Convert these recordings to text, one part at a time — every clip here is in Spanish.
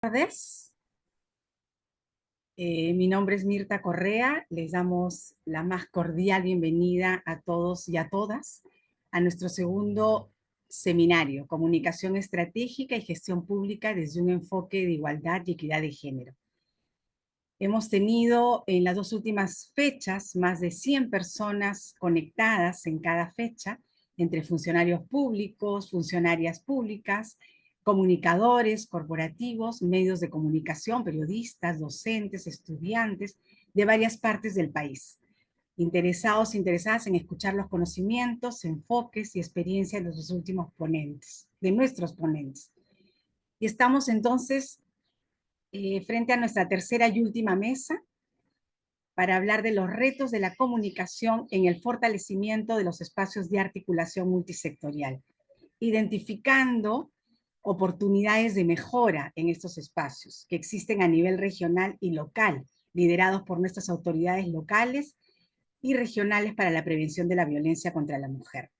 Tardes. Mi nombre es Mirta Correa. Les damos la más cordial bienvenida a todos y a todas a nuestro segundo seminario, Comunicación Estratégica y Gestión Pública desde un enfoque de igualdad y equidad de género. Hemos tenido en las dos últimas fechas más de 100 personas conectadas en cada fecha, entre funcionarios públicos, funcionarias públicas, comunicadores corporativos, medios de comunicación, periodistas, docentes, estudiantes de varias partes del país, interesados e interesadas en escuchar los conocimientos, enfoques y experiencias de los últimos ponentes, de nuestros ponentes. Y estamos entonces frente a nuestra tercera y última mesa para hablar de los retos de la comunicación en el fortalecimiento de los espacios de articulación multisectorial, identificando oportunidades de mejora en estos espacios que existen a nivel regional y local, liderados por nuestras autoridades locales y regionales para la prevención de la violencia contra la mujer.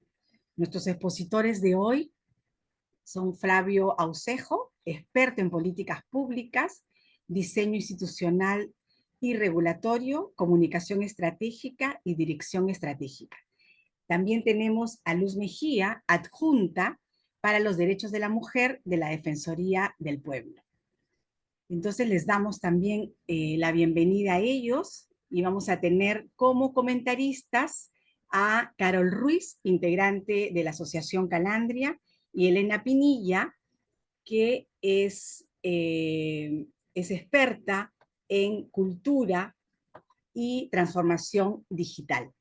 Nuestros expositores de hoy son Flavio Aucejo, experto en políticas públicas, diseño institucional y regulatorio, comunicación estratégica y dirección estratégica. También tenemos a Luz Mejía, adjunta para los derechos de la mujer de la Defensoría del Pueblo. Entonces les damos también la bienvenida a ellos y vamos a tener como comentaristas a Carol Ruiz, integrante de la Asociación Calandria, y Elena Pinilla, que es experta en cultura y transformación digital.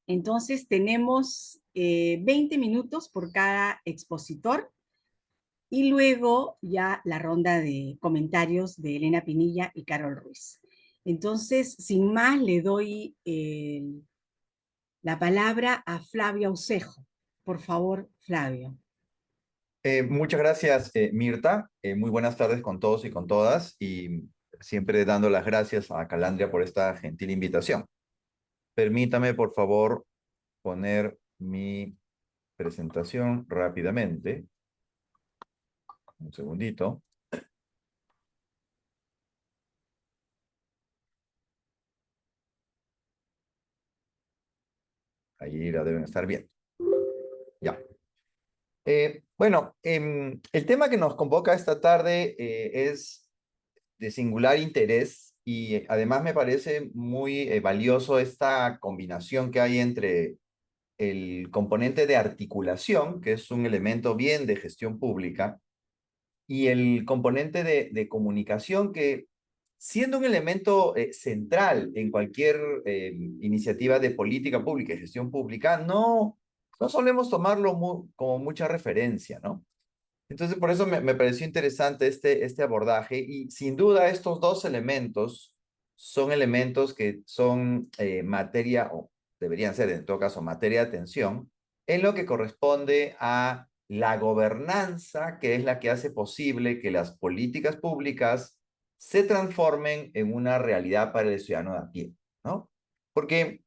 Entonces tenemos 20 minutos por cada expositor y luego ya la ronda de comentarios de Elena Pinilla y Carol Ruiz. Entonces, sin más, le doy la palabra a Flavio Aucejo. Por favor, Flavio. Muchas gracias, Mirta. Muy buenas tardes con todos y con todas. Y siempre dando las gracias a Calandria por esta gentil invitación. Permítame, por favor, poner mi presentación rápidamente. Un segundito. Ahí la deben estar bien. Ya. Bueno, el tema que nos convoca esta tarde es de singular interés y además me parece muy valioso esta combinación que hay entre el componente de articulación, que es un elemento bien de gestión pública, y el componente de comunicación, que siendo un elemento central en cualquier iniciativa de política pública y gestión pública, no solemos tomarlo como mucha referencia, ¿no? Entonces, por eso me pareció interesante este abordaje y sin duda estos dos elementos son elementos que son materia, o deberían ser en todo caso materia de atención, en lo que corresponde a la gobernanza, que es la que hace posible que las políticas públicas se transformen en una realidad para el ciudadano de a pie, ¿no? Porque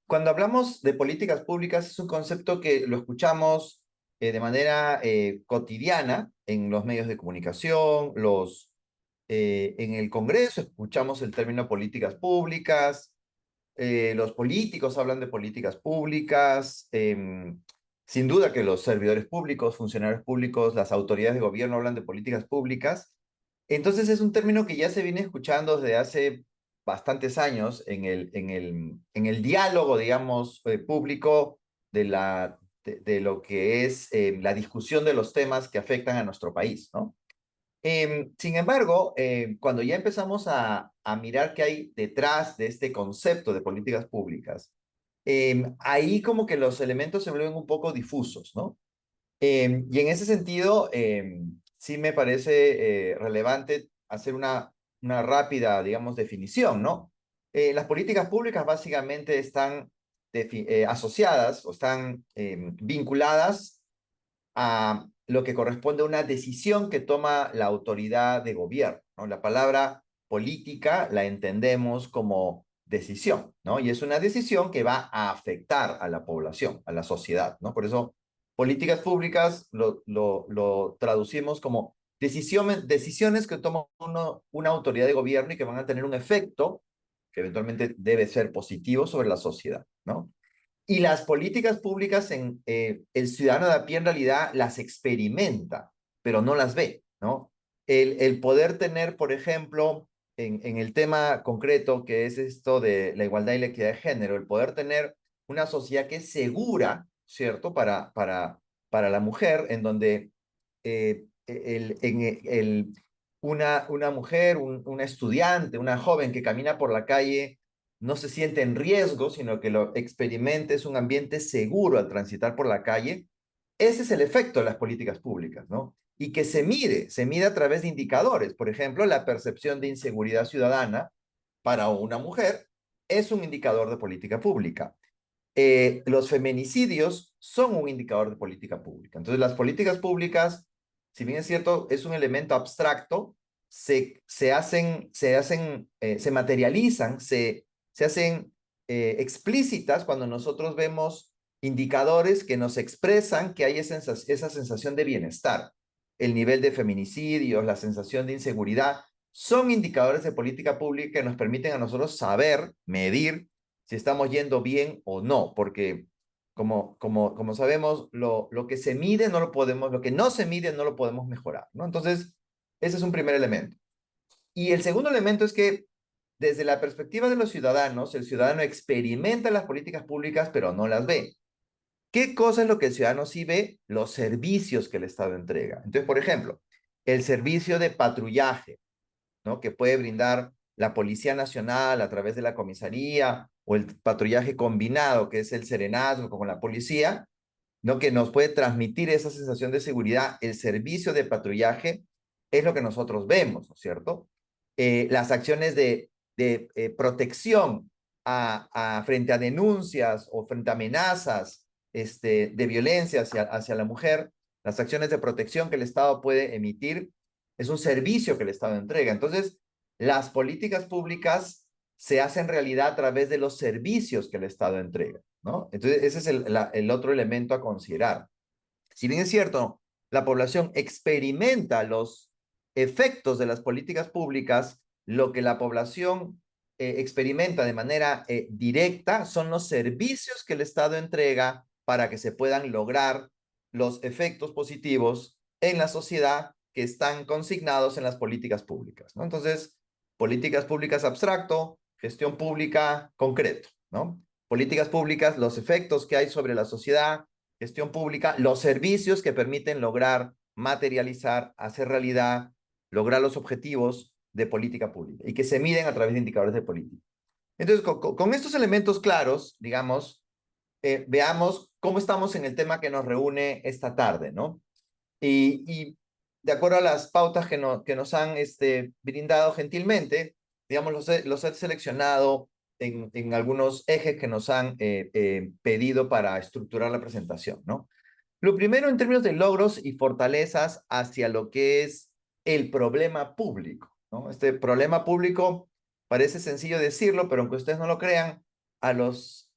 cuando hablamos de políticas públicas es un concepto que lo escuchamos de manera cotidiana en los medios de comunicación, en el Congreso escuchamos el término políticas públicas, los políticos hablan de políticas públicas, sin duda que los servidores públicos, funcionarios públicos, las autoridades de gobierno hablan de políticas públicas. Entonces es un término que ya se viene escuchando desde hace bastantes años en el diálogo, digamos, público de lo que es la discusión de los temas que afectan a nuestro país, ¿no? Sin embargo, cuando ya empezamos a mirar qué hay detrás de este concepto de políticas públicas, ahí como que los elementos se vuelven un poco difusos, ¿no? Y en ese sentido, sí me parece relevante hacer una rápida, digamos, definición, ¿no? Las políticas públicas básicamente están asociadas o están vinculadas a lo que corresponde a una decisión que toma la autoridad de gobierno, ¿no? La palabra política la entendemos como decisión, ¿no? Y es una decisión que va a afectar a la población, a la sociedad, ¿no? Por eso, políticas públicas lo traducimos como decisiones que toma una autoridad de gobierno y que van a tener un efecto que eventualmente debe ser positivo sobre la sociedad, ¿no? Y las políticas públicas, el ciudadano de a pie en realidad las experimenta, pero no las ve, ¿no? El poder tener, por ejemplo, en el tema concreto que es esto de la igualdad y la equidad de género, el poder tener una sociedad que es segura, ¿cierto? Para la mujer, en donde una mujer, una estudiante, una joven que camina por la calle no se siente en riesgo, sino que lo experimente, es un ambiente seguro al transitar por la calle. Ese es el efecto de las políticas públicas, ¿no? Y que se mide a través de indicadores. Por ejemplo, la percepción de inseguridad ciudadana para una mujer es un indicador de política pública. Los feminicidios son un indicador de política pública. Entonces, las políticas públicas, si bien es cierto, es un elemento abstracto, se materializan, se hacen explícitas cuando nosotros vemos indicadores que nos expresan que hay esa sensación de bienestar. El nivel de feminicidios, la sensación de inseguridad, son indicadores de política pública que nos permiten a nosotros saber, medir si estamos yendo bien o no, porque como sabemos, lo que se mide no lo podemos, lo que no se mide no lo podemos mejorar, ¿no? Entonces, ese es un primer elemento. Y el segundo elemento es que desde la perspectiva de los ciudadanos, el ciudadano experimenta las políticas públicas, pero no las ve. ¿Qué cosa es lo que el ciudadano sí ve? Los servicios que el Estado entrega. Entonces, por ejemplo, el servicio de patrullaje, ¿no? Que puede brindar la Policía Nacional a través de la comisaría o el patrullaje combinado, que es el serenazgo con la policía, ¿no? Que nos puede transmitir esa sensación de seguridad. El servicio de patrullaje es lo que nosotros vemos, ¿no es cierto? Las acciones de protección frente a denuncias o frente a amenazas de violencia hacia la mujer, las acciones de protección que el Estado puede emitir, es un servicio que el Estado entrega. Entonces, las políticas públicas se hacen realidad a través de los servicios que el Estado entrega, ¿no? Entonces, ese es el otro elemento a considerar. Si bien es cierto, la población experimenta los efectos de las políticas públicas, lo que la población experimenta de manera directa son los servicios que el Estado entrega para que se puedan lograr los efectos positivos en la sociedad que están consignados en las políticas públicas, ¿no? Entonces, políticas públicas abstracto, gestión pública concreto, ¿no? Políticas públicas, los efectos que hay sobre la sociedad, gestión pública, los servicios que permiten lograr, materializar, hacer realidad, lograr los objetivos de política pública y que se miden a través de indicadores de política. Entonces, con estos elementos claros, digamos, veamos cómo estamos en el tema que nos reúne esta tarde, ¿no? Y de acuerdo a las pautas que nos han brindado gentilmente, digamos, los he seleccionado en algunos ejes que nos han pedido para estructurar la presentación, ¿no? Lo primero en términos de logros y fortalezas hacia lo que es el problema público, ¿no? Este problema público parece sencillo decirlo, pero aunque ustedes no lo crean, a los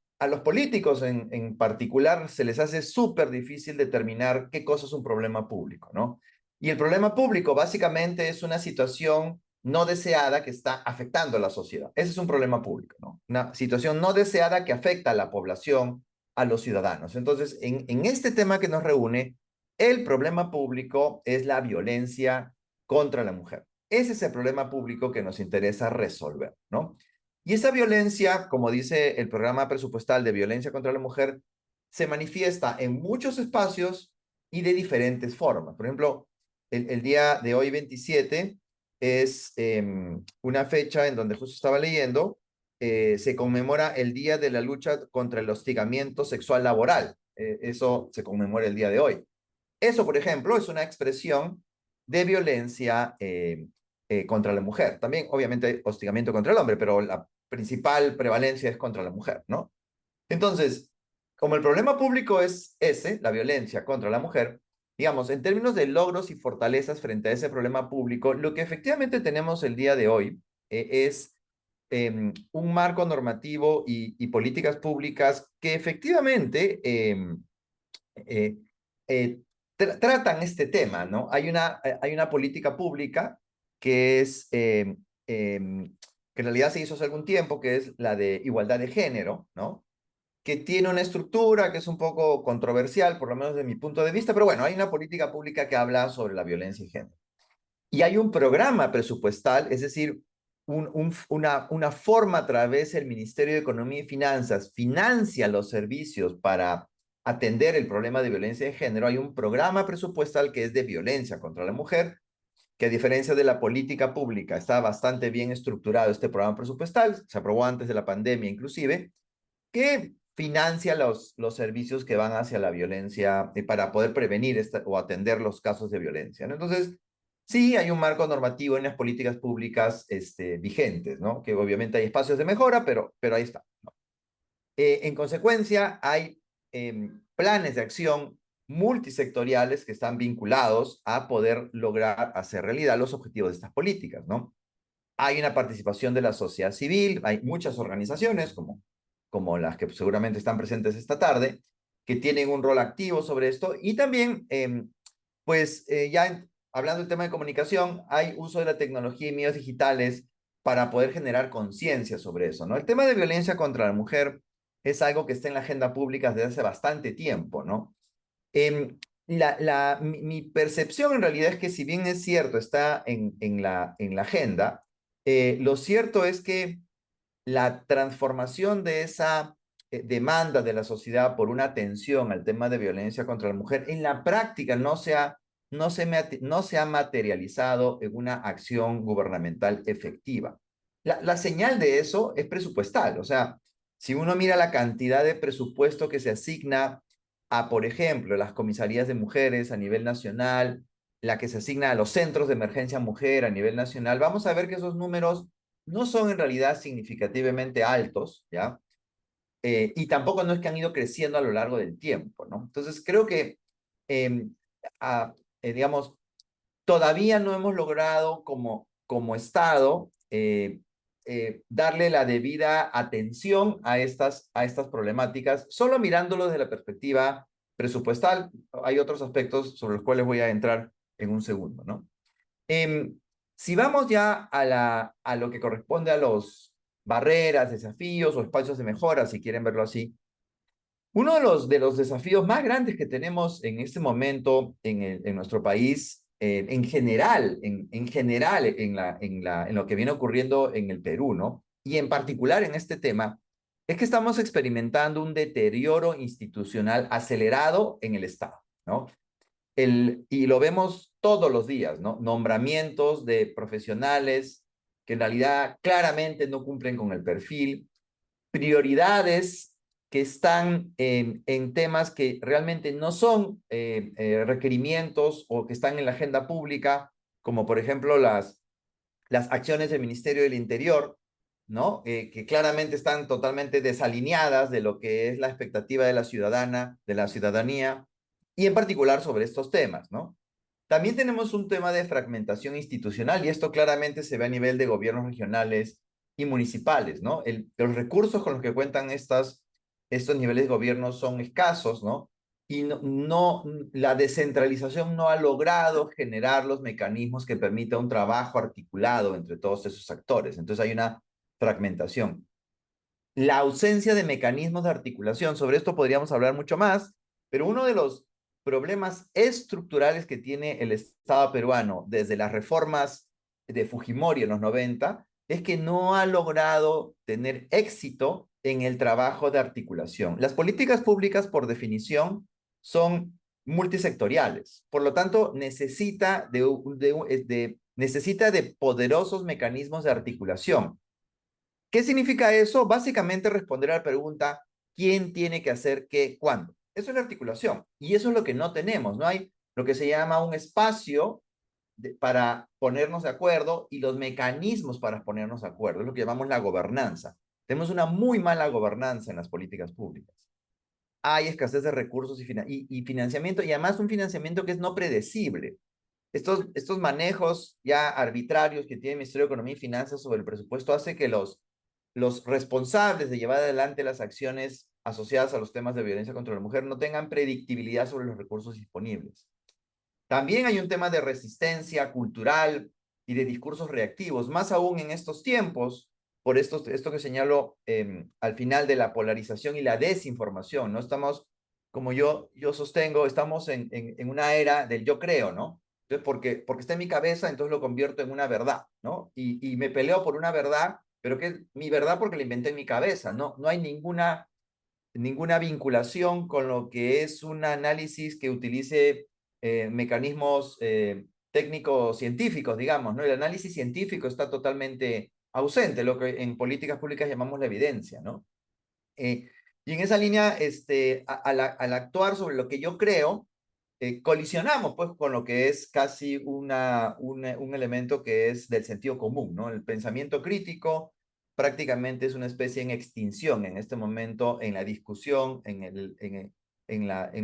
políticos en particular se les hace súper difícil determinar qué cosa es un problema público, ¿no? Y el problema público básicamente es una situación no deseada que está afectando a la sociedad. Ese es un problema público, ¿no? Una situación no deseada que afecta a la población, a los ciudadanos. Entonces, en este tema que nos reúne, el problema público es la violencia contra la mujer. Ese es el problema público que nos interesa resolver, ¿no? Y esa violencia, como dice el programa presupuestal de violencia contra la mujer, se manifiesta en muchos espacios y de diferentes formas. Por ejemplo, el día de hoy, 27, es una fecha en donde justo estaba leyendo, se conmemora el Día de la Lucha contra el Hostigamiento Sexual Laboral. Eso se conmemora el día de hoy. Eso, por ejemplo, es una expresión de violencia contra la mujer. También, obviamente, hostigamiento contra el hombre, pero la principal prevalencia es contra la mujer, ¿no? Entonces, como el problema público es ese, la violencia contra la mujer, digamos, en términos de logros y fortalezas frente a ese problema público, lo que efectivamente tenemos el día de hoy es un marco normativo y políticas públicas que efectivamente eh, tratan este tema, ¿no? Hay una política pública que es, que en realidad se hizo hace algún tiempo, que es la de igualdad de género, ¿no? Que tiene una estructura que es un poco controversial, por lo menos de mi punto de vista, pero bueno, hay una política pública que habla sobre la violencia de género. Y hay un programa presupuestal, es decir, una forma a través del Ministerio de Economía y Finanzas financia los servicios para atender el problema de violencia de género. Hay un programa presupuestal que es de violencia contra la mujer, que a diferencia de la política pública está bastante bien estructurado este programa presupuestal, se aprobó antes de la pandemia inclusive, que financia los servicios que van hacia la violencia para poder prevenir o atender los casos de violencia, ¿no? Entonces, sí hay un marco normativo en las políticas públicas vigentes, ¿no? Que obviamente hay espacios de mejora, pero ahí está, ¿no? En consecuencia, hay planes de acción multisectoriales que están vinculados a poder lograr hacer realidad los objetivos de estas políticas, ¿no? Hay una participación de la sociedad civil, hay muchas organizaciones como las que seguramente están presentes esta tarde, que tienen un rol activo sobre esto. Y también, hablando del tema de comunicación, hay uso de la tecnología y medios digitales para poder generar conciencia sobre eso, ¿no? El tema de violencia contra la mujer es algo que está en la agenda pública desde hace bastante tiempo, ¿no? Mi percepción en realidad es que si bien es cierto, está en la agenda, lo cierto es que la transformación de esa demanda de la sociedad por una atención al tema de violencia contra la mujer, en la práctica no se ha materializado en una acción gubernamental efectiva. La señal de eso es presupuestal, o sea, si uno mira la cantidad de presupuesto que se asigna a, por ejemplo, las comisarías de mujeres a nivel nacional, la que se asigna a los centros de emergencia mujer a nivel nacional, vamos a ver que esos números no son en realidad significativamente altos, ¿ya? Y tampoco no es que han ido creciendo a lo largo del tiempo, ¿no? Entonces creo que, eh, digamos, todavía no hemos logrado como Estado darle la debida atención a estas problemáticas, solo mirándolo desde la perspectiva presupuestal. Hay otros aspectos sobre los cuales voy a entrar en un segundo, ¿no? Si vamos ya a lo que corresponde a los barreras, desafíos o espacios de mejora, si quieren verlo así, uno de los desafíos más grandes que tenemos en este momento en nuestro país, en general, en lo que viene ocurriendo en el Perú, ¿no? Y en particular en este tema, es que estamos experimentando un deterioro institucional acelerado en el Estado, ¿no? Y lo vemos todos los días, ¿no? Nombramientos de profesionales que en realidad claramente no cumplen con el perfil, prioridades que están en temas que realmente no son requerimientos o que están en la agenda pública, como por ejemplo las acciones del Ministerio del Interior, ¿no? Que claramente están totalmente desalineadas de lo que es la expectativa de de la ciudadanía, y en particular sobre estos temas, ¿no? También tenemos un tema de fragmentación institucional y esto claramente se ve a nivel de gobiernos regionales y municipales, ¿no? Los recursos con los que cuentan estos niveles de gobierno son escasos, ¿no? Y la descentralización no ha logrado generar los mecanismos que permitan un trabajo articulado entre todos esos actores. Entonces hay una fragmentación. La ausencia de mecanismos de articulación, sobre esto podríamos hablar mucho más, pero uno de los problemas estructurales que tiene el Estado peruano desde las reformas de Fujimori en los 90 es que no ha logrado tener éxito en el trabajo de articulación. Las políticas públicas, por definición, son multisectoriales. Por lo tanto, necesita de poderosos mecanismos de articulación. ¿Qué significa eso? Básicamente responder a la pregunta, ¿quién tiene que hacer qué, cuándo? Eso es la articulación. Y eso es lo que no tenemos. No hay lo que se llama un espacio para ponernos de acuerdo y los mecanismos para ponernos de acuerdo. Es lo que llamamos la gobernanza. Tenemos una muy mala gobernanza en las políticas públicas. Hay escasez de recursos y financiamiento, y además un financiamiento que es no predecible. Estos manejos ya arbitrarios que tiene el Ministerio de Economía y Finanzas sobre el presupuesto hace que los responsables de llevar adelante las acciones asociadas a los temas de violencia contra la mujer no tengan predictibilidad sobre los recursos disponibles. También hay un tema de resistencia cultural y de discursos reactivos, más aún en estos tiempos, por esto que señalo al final de la polarización y la desinformación, ¿no? Estamos, como yo sostengo, estamos en una era del yo creo, ¿no? Entonces, porque está en mi cabeza, entonces lo convierto en una verdad, ¿no? Y me peleo por una verdad, pero que es mi verdad porque la inventé en mi cabeza, ¿no? No hay ninguna vinculación con lo que es un análisis que utilice mecanismos técnicos científicos, digamos, ¿no? El análisis científico está totalmente ausente, lo que en políticas públicas llamamos la evidencia, ¿no? Y en esa línea, al actuar sobre lo que yo creo, colisionamos pues con lo que es casi un elemento que es del sentido común, ¿no? El pensamiento crítico prácticamente es una especie en extinción en este momento en la discusión, en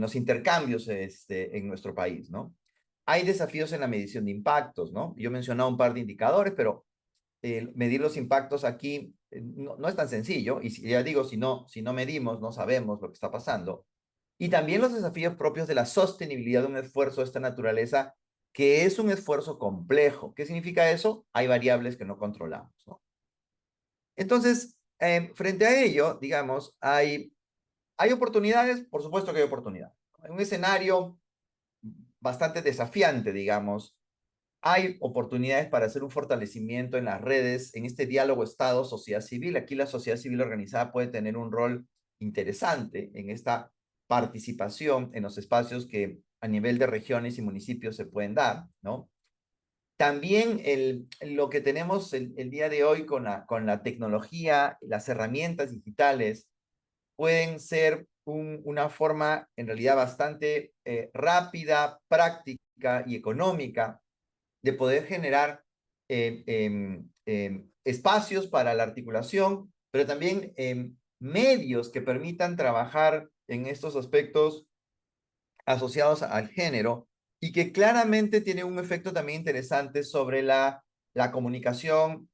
los intercambios en nuestro país, ¿no? Hay desafíos en la medición de impactos, ¿no? Yo he mencionado un par de indicadores, pero medir los impactos aquí no es tan sencillo, y ya digo, si no medimos, no sabemos lo que está pasando. Y también los desafíos propios de la sostenibilidad de un esfuerzo de esta naturaleza, que es un esfuerzo complejo. ¿Qué significa eso? Hay variables que no controlamos, ¿no? Entonces, frente a ello, digamos, hay oportunidades, por supuesto que hay oportunidades. En un escenario bastante desafiante, digamos, hay oportunidades para hacer un fortalecimiento en las redes, en este diálogo Estado-sociedad civil. Aquí la sociedad civil organizada puede tener un rol interesante en esta participación en los espacios que a nivel de regiones y municipios se pueden dar, ¿no? También lo que tenemos el día de hoy con la tecnología, las herramientas digitales, pueden ser una forma en realidad bastante rápida, práctica y económica de poder generar espacios para la articulación, pero también medios que permitan trabajar en estos aspectos asociados al género y que claramente tiene un efecto también interesante sobre la comunicación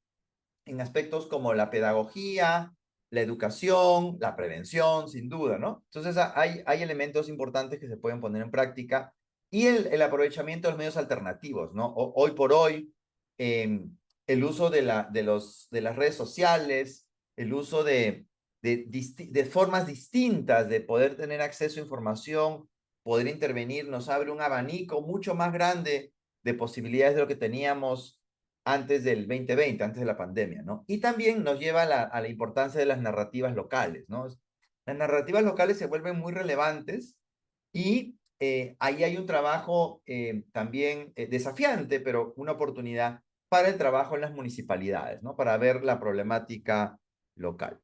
en aspectos como la pedagogía, la educación, la prevención, sin duda, ¿no? Entonces hay elementos importantes que se pueden poner en práctica y el aprovechamiento de los medios alternativos, ¿no? Hoy por hoy, eh, el uso de las redes sociales, el uso de formas distintas de poder tener acceso a información, poder intervenir, nos abre un abanico mucho más grande de posibilidades de lo que teníamos antes del 2020, antes de la pandemia, ¿no? Y también nos lleva a la importancia de las narrativas locales, ¿no? Las narrativas locales se vuelven muy relevantes y ahí hay un trabajo también desafiante, pero una oportunidad para el trabajo en las municipalidades, ¿no? Para ver la problemática local.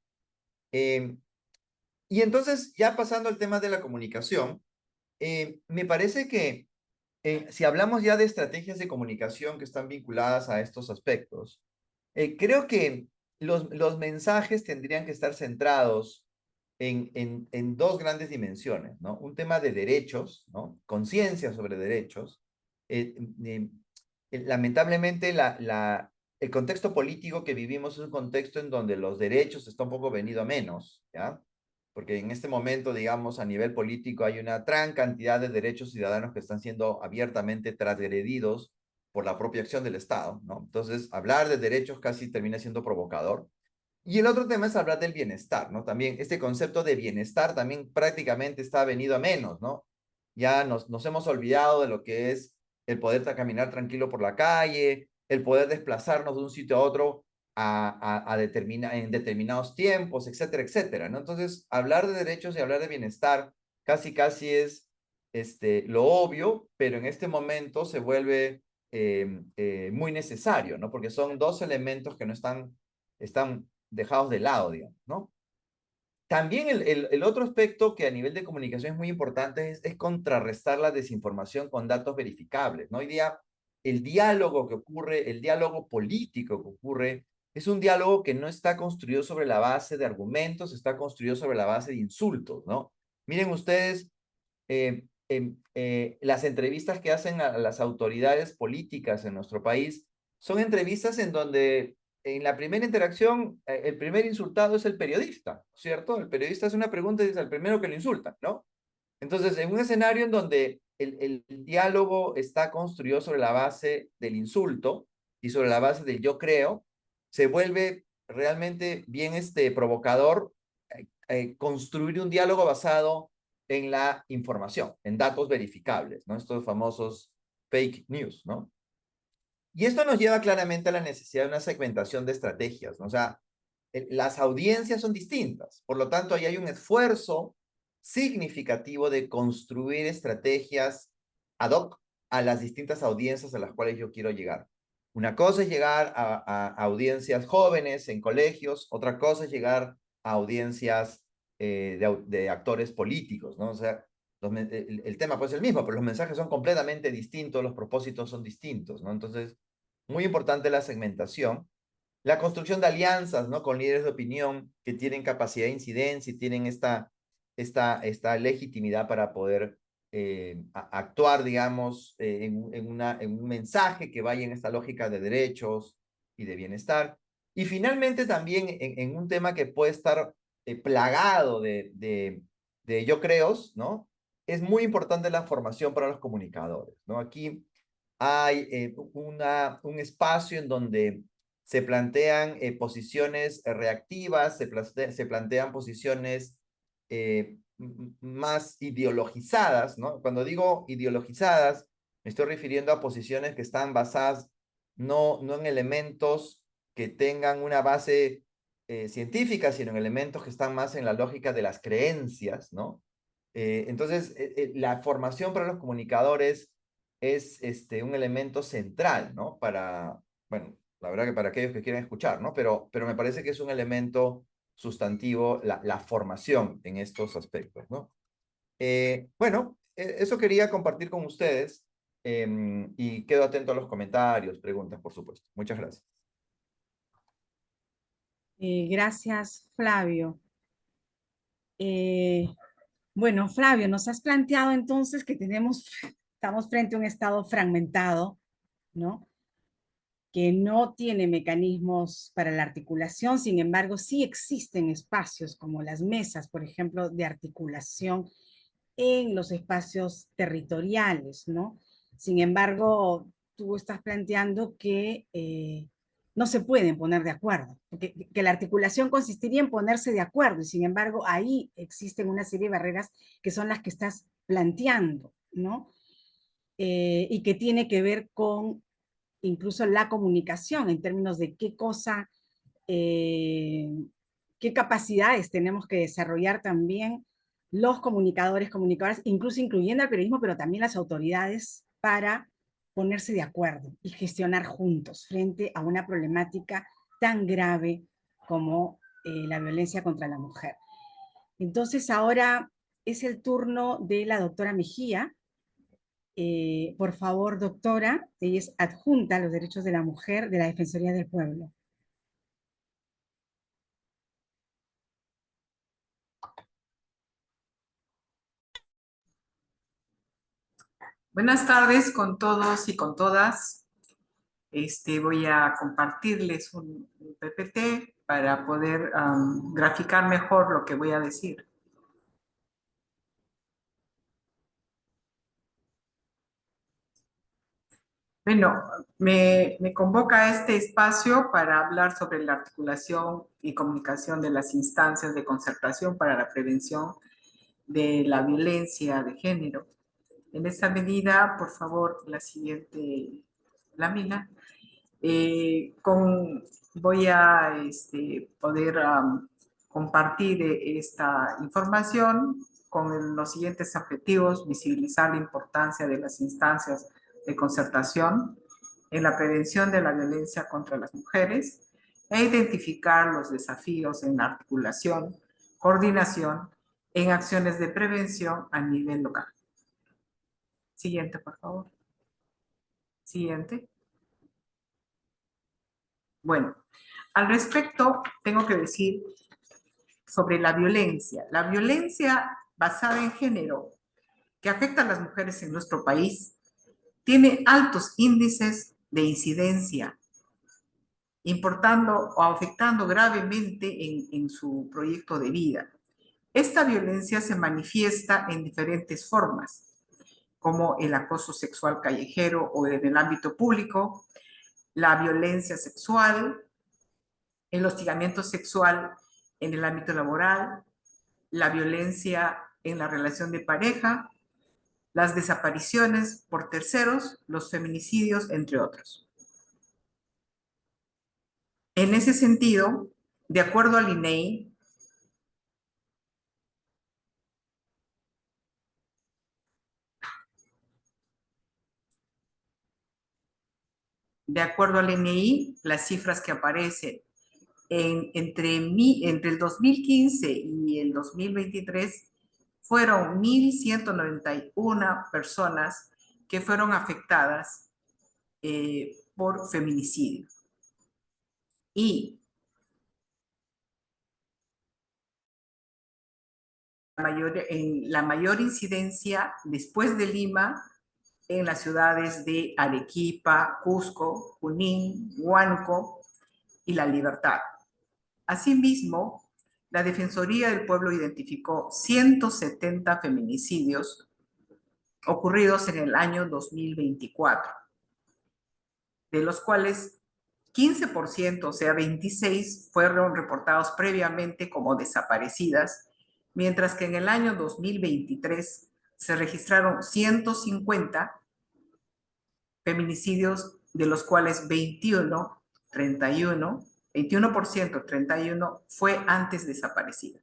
Eh, y entonces, ya pasando al tema de la comunicación, me parece que si hablamos ya de estrategias de comunicación que están vinculadas a estos aspectos, creo que los mensajes tendrían que estar centrados en dos grandes dimensiones, ¿no? Un tema de derechos, ¿no? Conciencia sobre derechos. Eh, eh, lamentablemente, el contexto político que vivimos es un contexto en donde los derechos están un poco venido a menos, ¿ya? Porque en este momento, digamos, a nivel político hay una gran cantidad de derechos ciudadanos que están siendo abiertamente transgredidos por la propia acción del Estado, ¿no? Entonces, hablar de derechos casi termina siendo provocador. Y el otro tema es hablar del bienestar, ¿no? También este concepto de bienestar también prácticamente está venido a menos, ¿no? Ya nos hemos olvidado de lo que es el poder caminar tranquilo por la calle, el poder desplazarnos de un sitio a otro en determinados tiempos, etcétera, etcétera, ¿no? Entonces, hablar de derechos y hablar de bienestar casi es lo obvio, pero en este momento se vuelve muy necesario, ¿no? Porque son dos elementos que no están dejados de lado, digamos, ¿no? También el otro aspecto que a nivel de comunicación es muy importante es contrarrestar la desinformación con datos verificables, ¿no? Hoy día el diálogo que ocurre, el diálogo político que ocurre, es un diálogo que no está construido sobre la base de argumentos, está construido sobre la base de insultos, ¿no? Miren ustedes, las entrevistas que hacen a las autoridades políticas en nuestro país son entrevistas en donde en la primera interacción el primer insultado es el periodista, ¿cierto? El periodista hace una pregunta y es el primero que lo insulta, ¿no? Entonces, en un escenario en donde el diálogo está construido sobre la base del insulto y sobre la base del yo creo, se vuelve realmente bien provocador construir un diálogo basado en la información, en datos verificables, ¿no? Estos famosos fake news, ¿no? Y esto nos lleva claramente a la necesidad de una segmentación de estrategias, ¿no? O sea, las audiencias son distintas, por lo tanto, ahí hay un esfuerzo significativo de construir estrategias ad hoc a las distintas audiencias a las cuales yo quiero llegar. Una cosa es llegar a audiencias jóvenes en colegios, otra cosa es llegar a audiencias de actores políticos, ¿no? O sea, el tema puede ser el mismo, pero los mensajes son completamente distintos, los propósitos son distintos, ¿no? Entonces, muy importante la segmentación. La construcción de alianzas, ¿no? Con líderes de opinión que tienen capacidad de incidencia y tienen esta legitimidad para poder actuar, digamos, en un mensaje que vaya en esta lógica de derechos y de bienestar. Y finalmente también en un tema que puede estar plagado de yo creos, ¿no? Es muy importante la formación para los comunicadores, ¿no? Aquí hay un espacio en donde se plantean posiciones reactivas, se plantean posiciones más ideologizadas, ¿no? Cuando digo ideologizadas, me estoy refiriendo a posiciones que están basadas no en elementos que tengan una base científica, sino en elementos que están más en la lógica de las creencias, ¿no? Entonces, la formación para los comunicadores es un elemento central, ¿no? Bueno, la verdad que para aquellos que quieren escuchar, ¿no? Pero me parece que es un elemento sustantivo la formación en estos aspectos, ¿no? Bueno, eso quería compartir con ustedes y quedo atento a los comentarios, preguntas, por supuesto. Muchas gracias. Gracias, Flavio. Bueno, Flavio, nos has planteado entonces que estamos frente a un Estado fragmentado, ¿no? Que no tiene mecanismos para la articulación, sin embargo, sí existen espacios como las mesas, por ejemplo, de articulación en los espacios territoriales, ¿no? Sin embargo, tú estás planteando que no se pueden poner de acuerdo, que la articulación consistiría en ponerse de acuerdo, y sin embargo, ahí existen una serie de barreras que son las que estás planteando, ¿no? Y que tiene que ver con incluso la comunicación en términos de qué cosa, qué capacidades tenemos que desarrollar también los comunicadores, comunicadoras, incluso incluyendo al periodismo, pero también las autoridades para ponerse de acuerdo y gestionar juntos frente a una problemática tan grave como la violencia contra la mujer. Entonces ahora es el turno de la doctora Mejía. Por favor, doctora, ella es adjunta a los derechos de la mujer de la Defensoría del Pueblo. Buenas tardes con todos y con todas. Voy a compartirles un PPT para poder graficar mejor lo que voy a decir. Bueno, me convoca a este espacio para hablar sobre la articulación y comunicación de las instancias de concertación para la prevención de la violencia de género. En esta medida, por favor, la siguiente lámina. Voy a poder compartir esta información con los siguientes objetivos: visibilizar la importancia de las instancias de concertación en la prevención de la violencia contra las mujeres e identificar los desafíos en la articulación, coordinación en acciones de prevención a nivel local. Siguiente, por favor. Siguiente. Bueno, al respecto, tengo que decir sobre la violencia. La violencia basada en género que afecta a las mujeres en nuestro país tiene altos índices de incidencia, importando o afectando gravemente en su proyecto de vida. Esta violencia se manifiesta en diferentes formas, como el acoso sexual callejero o en el ámbito público, la violencia sexual, el hostigamiento sexual en el ámbito laboral, la violencia en la relación de pareja, las desapariciones por terceros, los feminicidios, entre otros. En ese sentido, de acuerdo al INEI, las cifras que aparecen entre el 2015 y el 2023 fueron 1.191 personas que fueron afectadas por feminicidio. Y la mayor incidencia después de Lima en las ciudades de Arequipa, Cusco, Junín, Huánuco y La Libertad. Asimismo, la Defensoría del Pueblo identificó 170 feminicidios ocurridos en el año 2024, de los cuales 15%, o sea, 26, fueron reportados previamente como desaparecidas, mientras que en el año 2023 se registraron 150 feminicidios, de los cuales 21% fue antes desaparecida.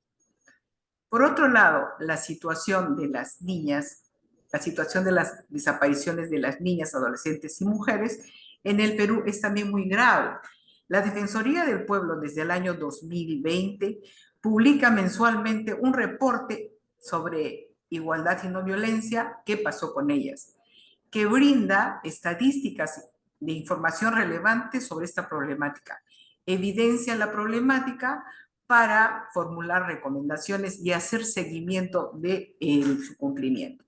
Por otro lado, la situación de las niñas, la situación de las desapariciones de las niñas, adolescentes y mujeres en el Perú es también muy grave. La Defensoría del Pueblo desde el año 2020 publica mensualmente un reporte sobre igualdad y no violencia, qué pasó con ellas, que brinda estadísticas de información relevante sobre esta problemática, evidencia la problemática para formular recomendaciones y hacer seguimiento de su cumplimiento.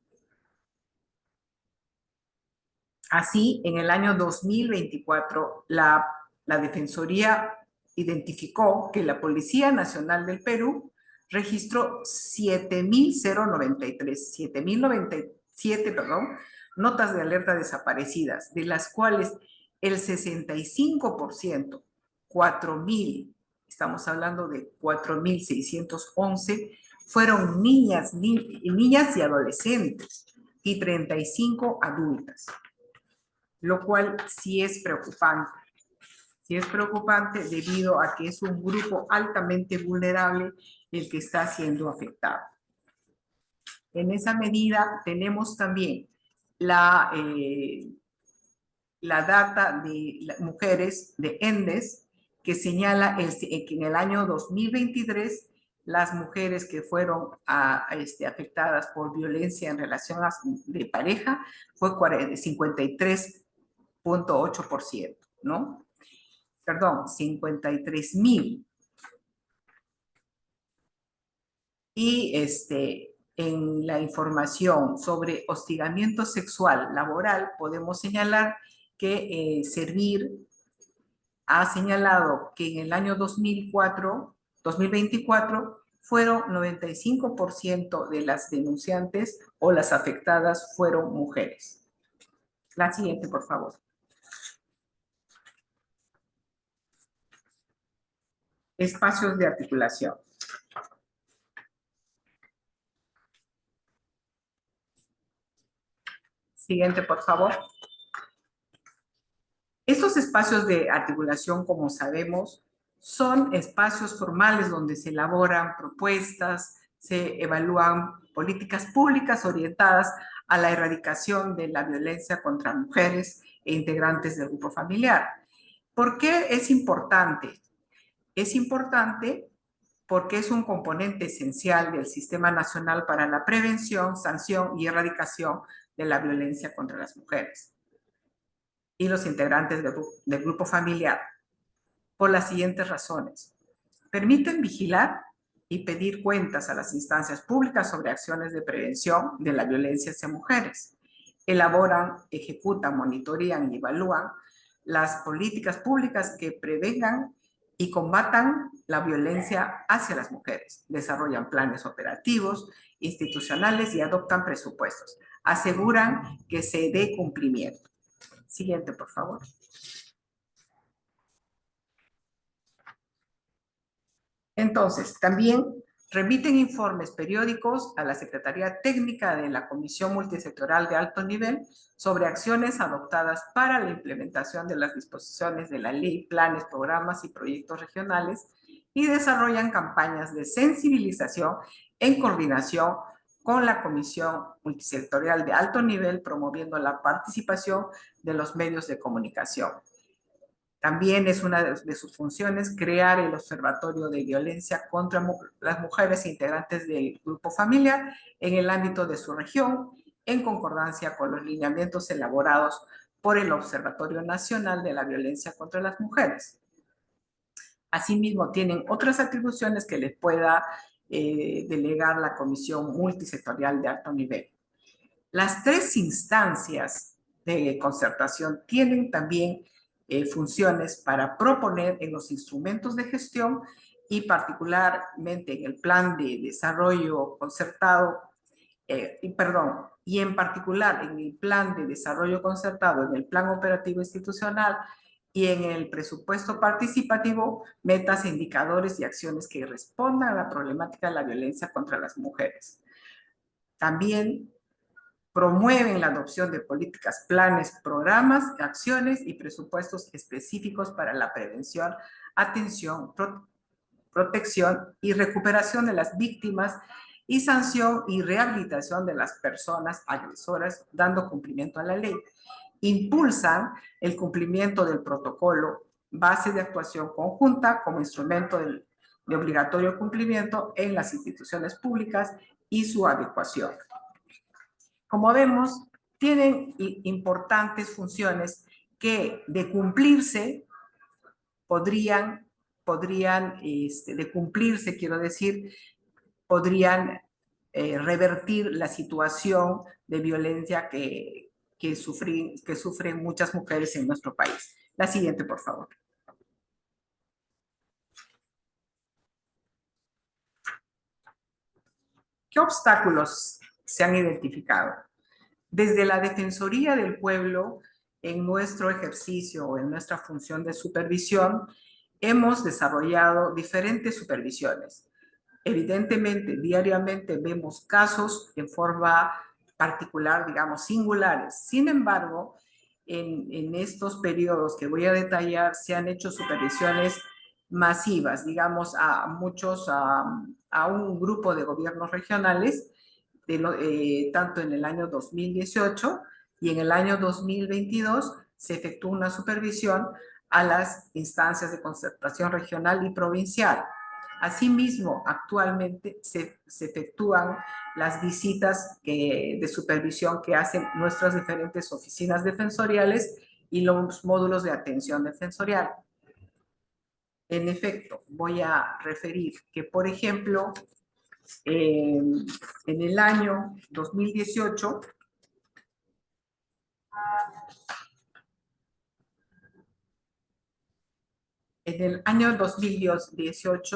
Así, en el año 2024, la Defensoría identificó que la Policía Nacional del Perú registró 7.097, notas de alerta desaparecidas, de las cuales el 65%, 4.000, estamos hablando de 4.611, fueron niñas y adolescentes y 35 adultas, lo cual sí es preocupante. Sí es preocupante debido a que es un grupo altamente vulnerable el que está siendo afectado. En esa medida tenemos también la data de las mujeres de ENDES, que señala que en el año 2023 las mujeres que fueron afectadas por violencia en relación de pareja fue 53.8%, ¿no? Perdón, 53.000. Y en la información sobre hostigamiento sexual laboral podemos señalar que Servir ha señalado que en el año 2024 fueron 95% de las denunciantes o las afectadas fueron mujeres. La siguiente, por favor. Espacios de articulación. Siguiente, por favor. Estos espacios de articulación, como sabemos, son espacios formales donde se elaboran propuestas, se evalúan políticas públicas orientadas a la erradicación de la violencia contra mujeres e integrantes del grupo familiar. ¿Por qué es importante? Es importante porque es un componente esencial del Sistema Nacional para la Prevención, Sanción y Erradicación de la Violencia contra las Mujeres y los integrantes del grupo familiar, por las siguientes razones. Permiten vigilar y pedir cuentas a las instancias públicas sobre acciones de prevención de la violencia hacia mujeres. Elaboran, ejecutan, monitorean y evalúan las políticas públicas que prevengan y combatan la violencia hacia las mujeres. Desarrollan planes operativos, institucionales y adoptan presupuestos. aseguran que se dé cumplimiento. Siguiente, por favor. Entonces, también remiten informes periódicos a la Secretaría Técnica de la Comisión Multisectorial de Alto Nivel sobre acciones adoptadas para la implementación de las disposiciones de la ley, planes, programas y proyectos regionales y desarrollan campañas de sensibilización en coordinación con la Comisión Multisectorial de Alto Nivel, promoviendo la participación de los medios de comunicación. También es una de sus funciones crear el Observatorio de Violencia contra las Mujeres integrantes del grupo familiar en el ámbito de su región, en concordancia con los lineamientos elaborados por el Observatorio Nacional de la Violencia contra las Mujeres. Asimismo, tienen otras atribuciones que les pueda delegar la Comisión Multisectorial de Alto Nivel. Las 3 instancias de concertación tienen también funciones para proponer en los instrumentos de gestión y particularmente en el plan de desarrollo concertado, y en particular en el plan de desarrollo concertado, en el plan operativo institucional y en el presupuesto participativo, metas, indicadores y acciones que respondan a la problemática de la violencia contra las mujeres. También promueven la adopción de políticas, planes, programas, acciones y presupuestos específicos para la prevención, atención, protección y recuperación de las víctimas y sanción y rehabilitación de las personas agresoras, dando cumplimiento a la ley. Impulsan el cumplimiento del protocolo base de actuación conjunta como instrumento de obligatorio cumplimiento en las instituciones públicas y su adecuación. Como vemos, tienen importantes funciones que de cumplirse podrían revertir la situación de violencia que sufren muchas mujeres en nuestro país. La siguiente, por favor. ¿Qué obstáculos se han identificado? Desde la Defensoría del Pueblo, en nuestro ejercicio o en nuestra función de supervisión, hemos desarrollado diferentes supervisiones. Evidentemente, diariamente vemos casos en forma particular, digamos, singulares. Sin embargo, en estos periodos que voy a detallar, se han hecho supervisiones masivas, digamos, a un grupo de gobiernos regionales, tanto en el año 2018 y en el año 2022 se efectuó una supervisión a las instancias de concertación regional y provincial. Asimismo, actualmente se efectúan las visitas de supervisión que hacen nuestras diferentes oficinas defensoriales y los módulos de atención defensorial. En efecto, voy a referir que, por ejemplo, en el año 2018,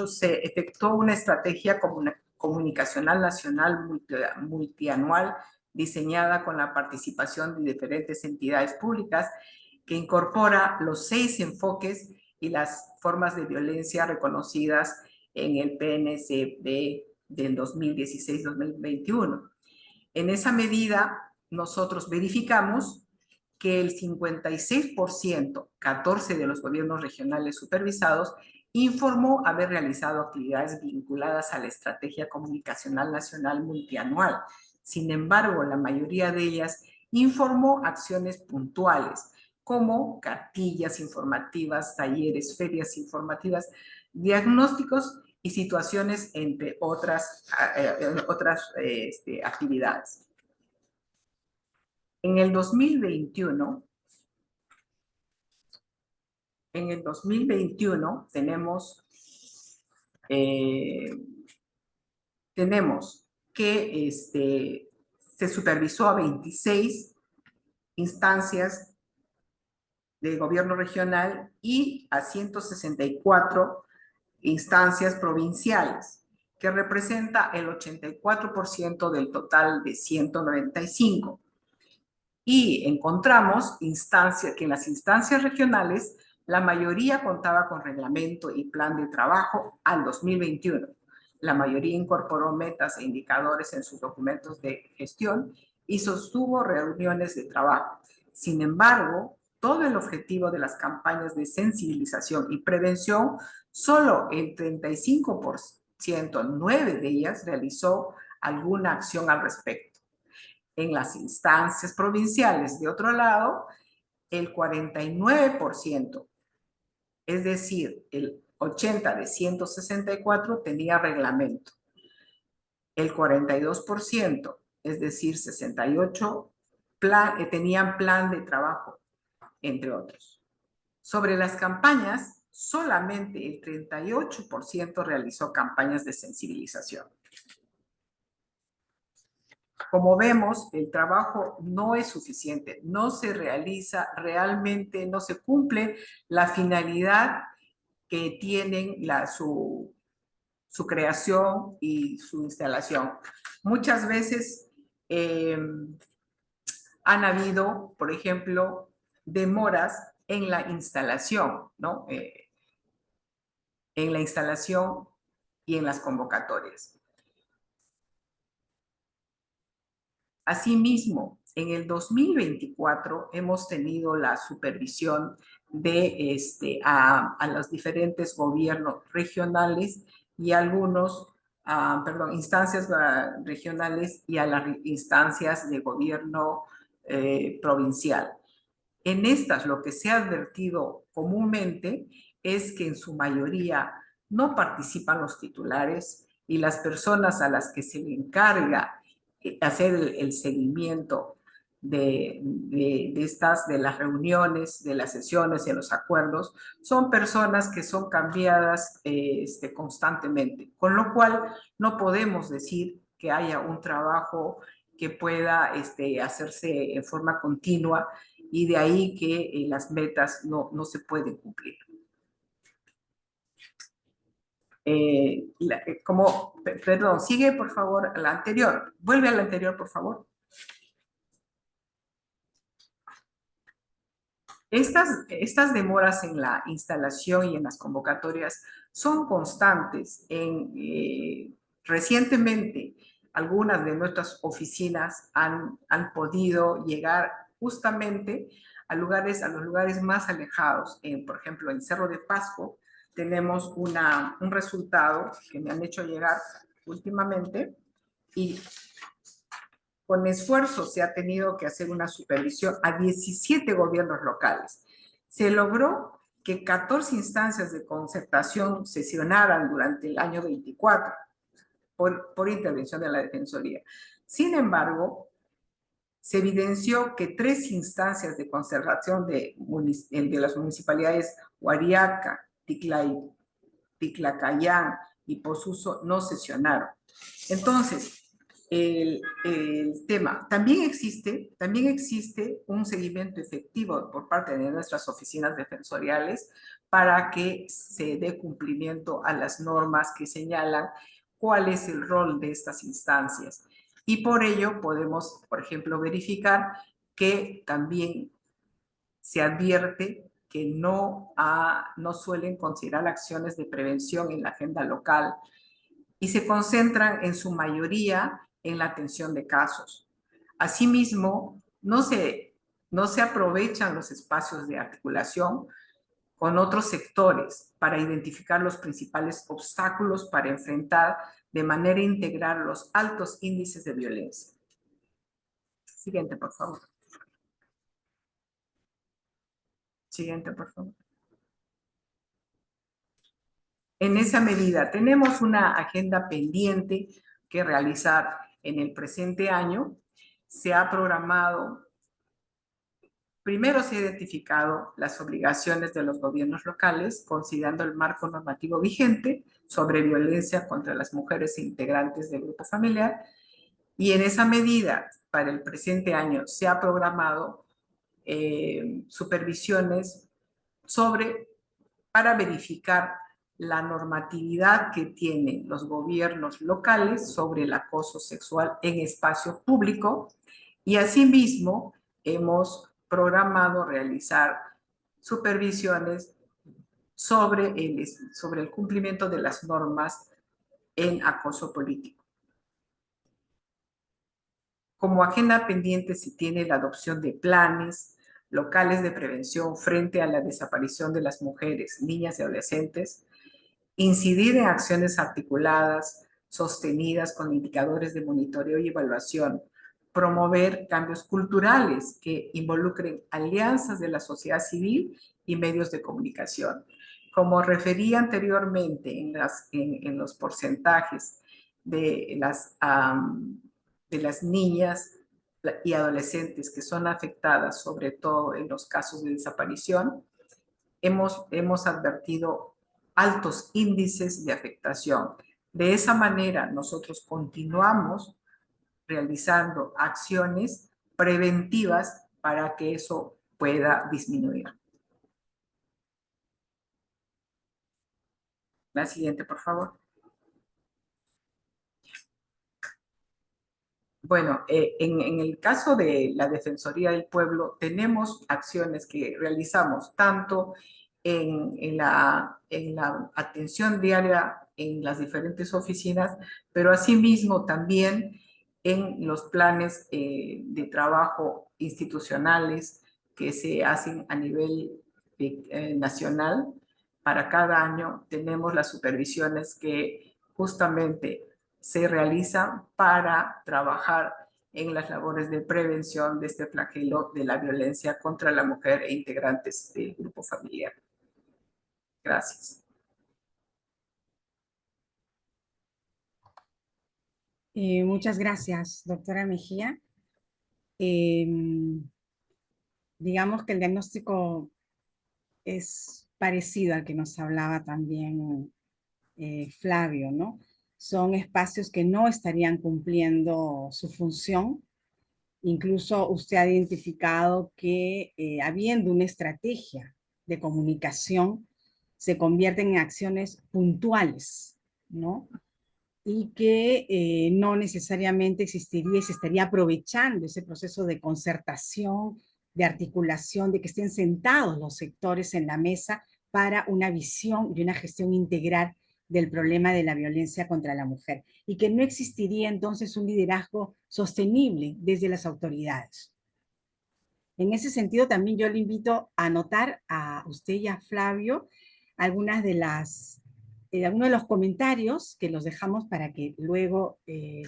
se efectuó una estrategia comunicacional nacional multianual diseñada con la participación de diferentes entidades públicas que incorpora los 6 enfoques y las formas de violencia reconocidas en el PNCB del 2016-2021. En esa medida, nosotros verificamos que el 56%, 14 de los gobiernos regionales supervisados, informó haber realizado actividades vinculadas a la Estrategia Comunicacional Nacional Multianual. Sin embargo, la mayoría de ellas informó acciones puntuales, como cartillas informativas, talleres, ferias informativas, diagnósticos y situaciones, entre otras actividades. En el 2021 tenemos que se supervisó a 26 instancias de gobierno regional y a 164 instancias provinciales. que representa el 84% del total de 195. Y encontramos que en las instancias regionales la mayoría contaba con reglamento y plan de trabajo al 2021. La mayoría incorporó metas e indicadores en sus documentos de gestión y sostuvo reuniones de trabajo. Sin embargo, todo el objetivo de las campañas de sensibilización y prevención, solo el 35%, 9 de ellas, realizó alguna acción al respecto. En las instancias provinciales, de otro lado, el 49%, es decir, el 80 de 164 tenía reglamento. El 42%, es decir, 68, tenían plan de trabajo, entre otros. Sobre las campañas, solamente el 38% realizó campañas de sensibilización. Como vemos, el trabajo no es suficiente, no se realiza realmente, no se cumple la finalidad que tienen su creación y su instalación. Muchas veces han habido, por ejemplo, demoras en la instalación, ¿no? En la instalación y en las convocatorias. Asimismo, en el 2024 hemos tenido la supervisión de a los diferentes gobiernos regionales y algunos, instancias regionales y a las instancias de gobierno provincial. En estas, lo que se ha advertido comúnmente es que en su mayoría no participan los titulares y las personas a las que se le encarga hacer el seguimiento de las reuniones, de las sesiones y de los acuerdos, son personas que son cambiadas constantemente, con lo cual no podemos decir que haya un trabajo que pueda hacerse en forma continua y de ahí que las metas no se pueden cumplir. Perdón, sigue por favor a la anterior. Vuelve a la anterior, por favor. Estas demoras en la instalación y en las convocatorias son constantes. Recientemente, algunas de nuestras oficinas han podido llegar justamente a los lugares más alejados. Por ejemplo, en Cerro de Pasco, tenemos un resultado que me han hecho llegar últimamente y con esfuerzo se ha tenido que hacer una supervisión a 17 gobiernos locales. Se logró que 14 instancias de concertación sesionaran durante el año 24 por intervención de la Defensoría. Sin embargo, se evidenció que 3 instancias de concertación de las municipalidades Huariaca, Ticlacayán y Posuso no sesionaron. Entonces, el tema, también existe un seguimiento efectivo por parte de nuestras oficinas defensoriales para que se dé cumplimiento a las normas que señalan cuál es el rol de estas instancias. Y por ello podemos, por ejemplo, verificar que también se advierte que no suelen considerar acciones de prevención en la agenda local y se concentran en su mayoría en la atención de casos. Asimismo, no se aprovechan los espacios de articulación con otros sectores para identificar los principales obstáculos para enfrentar de manera integral los altos índices de violencia. Siguiente, por favor. Siguiente, por favor. En esa medida, tenemos una agenda pendiente que realizar en el presente año. Se ha programado, primero se ha identificado las obligaciones de los gobiernos locales, considerando el marco normativo vigente sobre violencia contra las mujeres e integrantes del grupo familiar, y en esa medida, para el presente año, se ha programado supervisiones para verificar la normatividad que tienen los gobiernos locales sobre el acoso sexual en espacio público y asimismo hemos programado realizar supervisiones sobre el cumplimiento de las normas en acoso político. Como agenda pendiente se tiene la adopción de planes locales de prevención frente a la desaparición de las mujeres, niñas y adolescentes, incidir en acciones articuladas, sostenidas con indicadores de monitoreo y evaluación, promover cambios culturales que involucren alianzas de la sociedad civil y medios de comunicación. Como referí anteriormente en los porcentajes de las niñas y adolescentes que son afectadas, sobre todo en los casos de desaparición, hemos advertido altos índices de afectación. De esa manera, nosotros continuamos realizando acciones preventivas para que eso pueda disminuir. La siguiente, por favor. Bueno, en el caso de la Defensoría del Pueblo, tenemos acciones que realizamos tanto en la atención diaria en las diferentes oficinas, pero asimismo también en los planes de trabajo institucionales que se hacen a nivel nacional. Para cada año tenemos las supervisiones que justamente se realizan para trabajar en las labores de prevención de este flagelo de la violencia contra la mujer e integrantes del grupo familiar. Gracias. Muchas gracias, doctora Mejía. Digamos que el diagnóstico es parecido al que nos hablaba también Flavio, ¿no? Son espacios que no estarían cumpliendo su función. Incluso usted ha identificado que habiendo una estrategia de comunicación, se convierten en acciones puntuales, ¿no? Y que no necesariamente existiría y se estaría aprovechando ese proceso de concertación, de articulación, de que estén sentados los sectores en la mesa para una visión y una gestión integral del problema de la violencia contra la mujer, y que no existiría entonces un liderazgo sostenible desde las autoridades. En ese sentido, también yo le invito a anotar a usted y a Flavio algunos de los comentarios que los dejamos para que luego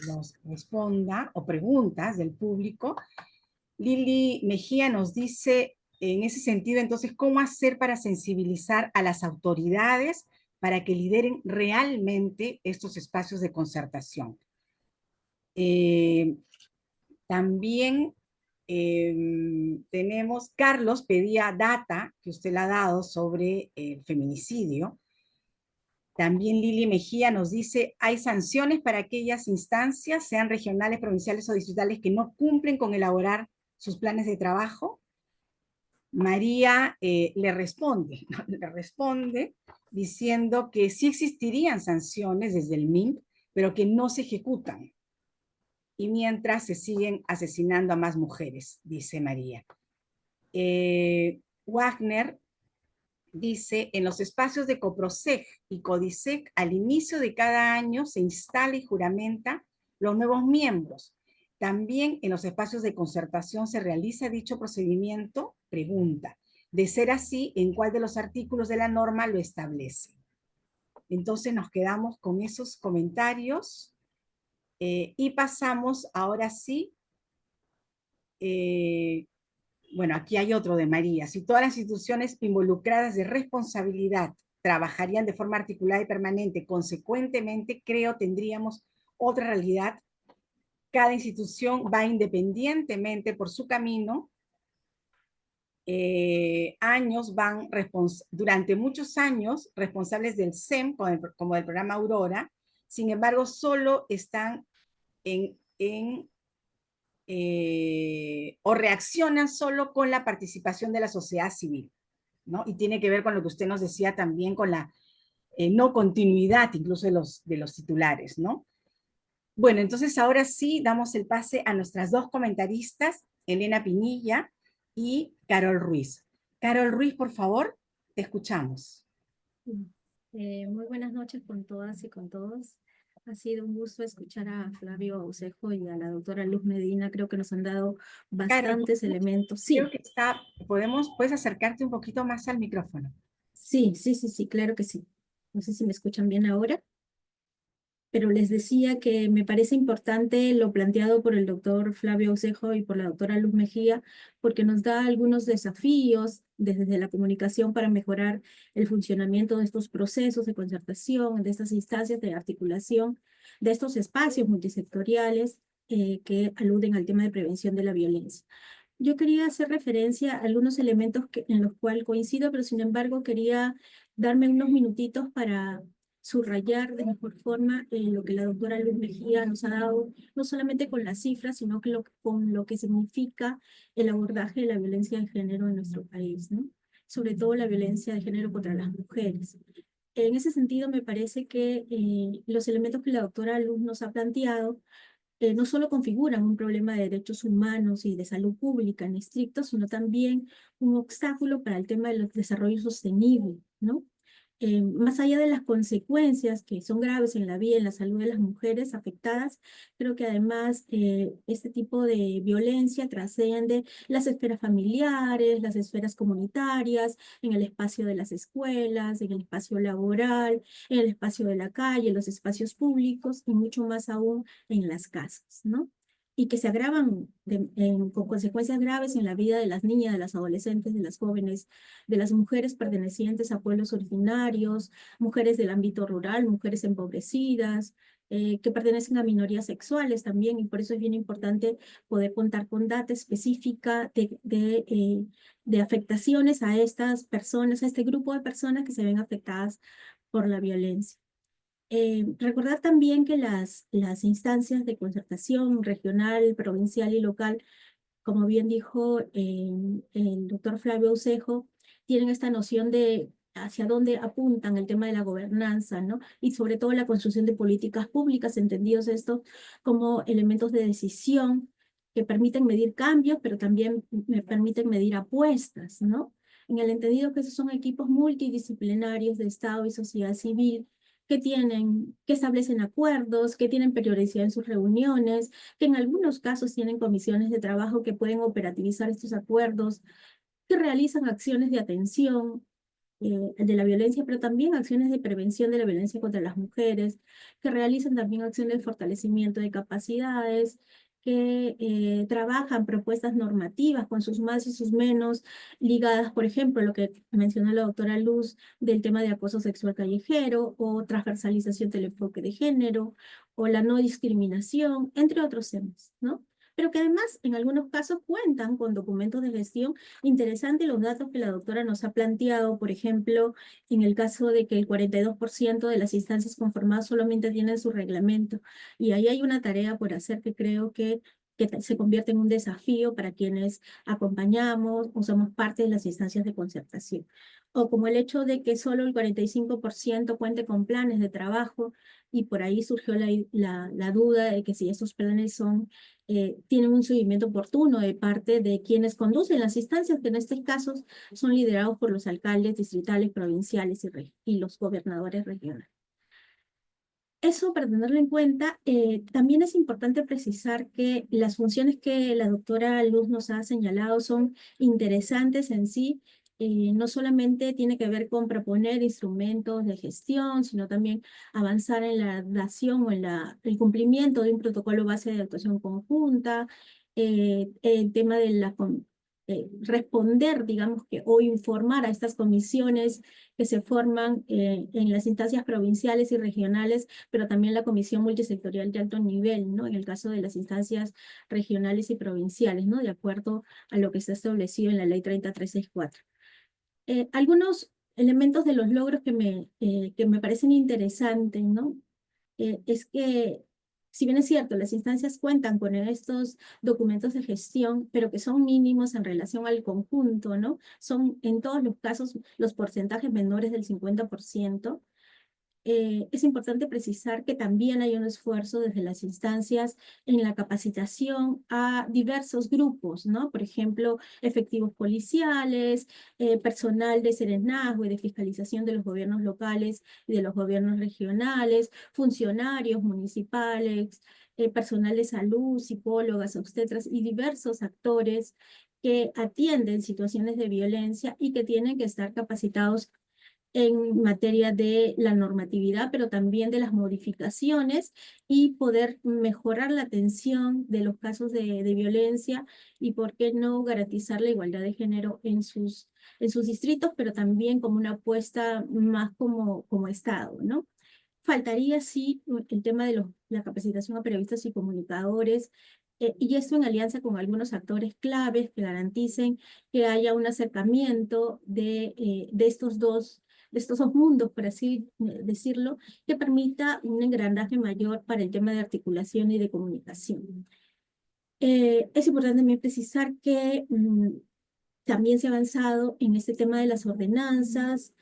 nos responda, o preguntas del público. Lili Mejía nos dice, en ese sentido, entonces, ¿cómo hacer para sensibilizar a las autoridades para que lideren realmente estos espacios de concertación? También tenemos, Carlos pedía data, que usted le ha dado, sobre el feminicidio. También Lili Mejía nos dice, hay sanciones para aquellas instancias, sean regionales, provinciales o distritales, que no cumplen con elaborar sus planes de trabajo. María le responde diciendo que sí existirían sanciones desde el MINT, pero que no se ejecutan. Y mientras se siguen asesinando a más mujeres, dice María. Wagner dice, en los espacios de COPROSEG y CODISEC, al inicio de cada año se instala y juramenta los nuevos miembros. También en los espacios de concertación se realiza dicho procedimiento. Pregunta, de ser así, ¿en cuál de los artículos de la norma lo establece? Entonces nos quedamos con esos comentarios y pasamos ahora sí. Bueno, aquí hay otro de María. Si todas las instituciones involucradas de responsabilidad trabajarían de forma articulada y permanente, consecuentemente, creo, tendríamos otra realidad. Cada institución va independientemente por su camino. Durante muchos años, responsables del SEM, como del programa Aurora, sin embargo, solo están o reaccionan solo con la participación de la sociedad civil, ¿no? Y tiene que ver con lo que usted nos decía también, con la no continuidad incluso de los titulares, ¿no? Bueno, entonces ahora sí damos el pase a nuestras dos comentaristas, Elena Pinilla y Carol Ruiz. Carol Ruiz, por favor, te escuchamos. Muy buenas noches con todas y con todos. Ha sido un gusto escuchar a Flavio Aucejo y a la doctora Luz Medina. Creo que nos han dado Carol, bastantes elementos. Sí, creo que puedes acercarte un poquito más al micrófono. sí, claro que sí. No sé si me escuchan bien ahora, pero les decía que me parece importante lo planteado por el doctor Flavio Aucejo y por la doctora Luz Mejía, porque nos da algunos desafíos desde la comunicación para mejorar el funcionamiento de estos procesos de concertación, de estas instancias de articulación, de estos espacios multisectoriales que aluden al tema de prevención de la violencia. Yo quería hacer referencia a algunos elementos en los cuales coincido, pero sin embargo quería darme unos minutitos para subrayar de mejor forma lo que la doctora Luz Mejía nos ha dado, no solamente con las cifras, sino que con lo que significa el abordaje de la violencia de género en nuestro país, ¿no? Sobre todo la violencia de género contra las mujeres. En ese sentido, me parece que los elementos que la doctora Luz nos ha planteado no solo configuran un problema de derechos humanos y de salud pública en estricto, sino también un obstáculo para el tema del desarrollo sostenible, ¿no? Más allá de las consecuencias que son graves en la vida y en la salud de las mujeres afectadas, creo que además este tipo de violencia trasciende las esferas familiares, las esferas comunitarias, en el espacio de las escuelas, en el espacio laboral, en el espacio de la calle, en los espacios públicos y mucho más aún en las casas, ¿no? Y que se agravan con consecuencias graves en la vida de las niñas, de las adolescentes, de las jóvenes, de las mujeres pertenecientes a pueblos originarios, mujeres del ámbito rural, mujeres empobrecidas, que pertenecen a minorías sexuales también, y por eso es bien importante poder contar con data específica de afectaciones a estas personas, a este grupo de personas que se ven afectadas por la violencia. Recordar también que las instancias de concertación regional, provincial y local, como bien dijo el doctor Flavio Aucejo, tienen esta noción de hacia dónde apuntan el tema de la gobernanza, ¿no? Y sobre todo la construcción de políticas públicas, entendidos esto como elementos de decisión que permiten medir cambios, pero también me permiten medir apuestas, ¿no? En el entendido que esos son equipos multidisciplinarios de Estado y sociedad civil que establecen acuerdos, que tienen periodicidad en sus reuniones, que en algunos casos tienen comisiones de trabajo que pueden operativizar estos acuerdos, que realizan acciones de atención de la violencia, pero también acciones de prevención de la violencia contra las mujeres, que realizan también acciones de fortalecimiento de capacidades, que trabajan propuestas normativas con sus más y sus menos, ligadas, por ejemplo, a lo que mencionó la doctora Luz del tema de acoso sexual callejero, o transversalización del enfoque de género, o la no discriminación, entre otros temas, ¿no? Pero que además en algunos casos cuentan con documentos de gestión. Interesante los datos que la doctora nos ha planteado, por ejemplo, en el caso de que el 42% de las instancias conformadas solamente tienen su reglamento. Y ahí hay una tarea por hacer que creo que se convierte en un desafío para quienes acompañamos o somos parte de las instancias de concertación. O como el hecho de que solo el 45% cuente con planes de trabajo, y por ahí surgió la duda de que si esos planes tienen un seguimiento oportuno de parte de quienes conducen las instancias, que en estos casos son liderados por los alcaldes distritales, provinciales y los gobernadores regionales. Eso, para tenerlo en cuenta, también es importante precisar que las funciones que la doctora Luz nos ha señalado son interesantes en sí. No solamente tiene que ver con proponer instrumentos de gestión, sino también avanzar en la dación o en el cumplimiento de un protocolo base de actuación conjunta, el tema de responder, digamos que, o informar a estas comisiones que se forman en las instancias provinciales y regionales, pero también la comisión multisectorial de alto nivel, ¿no? En el caso de las instancias regionales y provinciales, ¿no? De acuerdo a lo que está establecido en la ley 30364. Algunos elementos de los logros que me parecen interesantes, ¿no? Es que, si bien es cierto, las instancias cuentan con estos documentos de gestión, pero que son mínimos en relación al conjunto, ¿no? Son en todos los casos los porcentajes menores del 50%. es importante precisar que también hay un esfuerzo desde las instancias en la capacitación a diversos grupos, ¿no? Por ejemplo, efectivos policiales, personal de serenazgo y de fiscalización de los gobiernos locales y de los gobiernos regionales, funcionarios municipales, personal de salud, psicólogas, obstetras y diversos actores que atienden situaciones de violencia y que tienen que estar capacitados en materia de la normatividad, pero también de las modificaciones y poder mejorar la atención de los casos de violencia y, por qué no, garantizar la igualdad de género en sus distritos, pero también como una apuesta más como Estado, ¿no? Faltaría, sí, el tema de la capacitación a periodistas y comunicadores, y esto en alianza con algunos actores claves que garanticen que haya un acercamiento de estos dos mundos, por así decirlo, que permita un engranaje mayor para el tema de articulación y de comunicación. Es importante también precisar que también se ha avanzado en este tema de las ordenanzas,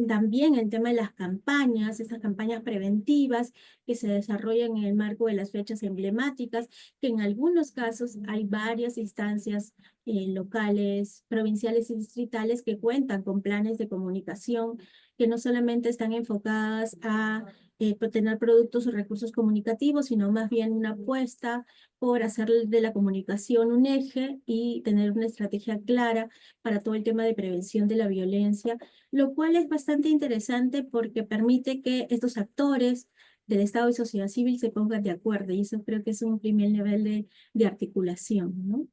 también el tema de las campañas, esas campañas preventivas que se desarrollan en el marco de las fechas emblemáticas, que en algunos casos hay varias instancias locales, provinciales y distritales que cuentan con planes de comunicación que no solamente están enfocadas a tener productos o recursos comunicativos, sino más bien una apuesta por hacer de la comunicación un eje y tener una estrategia clara para todo el tema de prevención de la violencia, lo cual es bastante interesante porque permite que estos actores del Estado y sociedad civil se pongan de acuerdo, y eso creo que es un primer nivel de articulación, ¿no?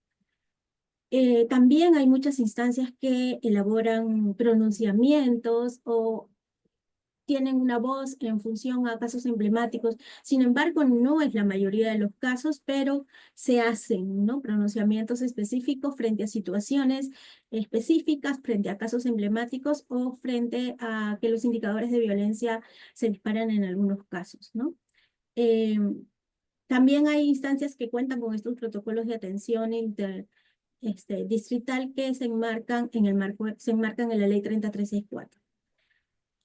También hay muchas instancias que elaboran pronunciamientos o tienen una voz en función a casos emblemáticos. Sin embargo, no es la mayoría de los casos, pero se hacen, ¿no?, pronunciamientos específicos frente a situaciones específicas, frente a casos emblemáticos o frente a que los indicadores de violencia se disparan en algunos casos, ¿no? También hay instancias que cuentan con estos protocolos de atención distrital que se enmarcan en la Ley 30364.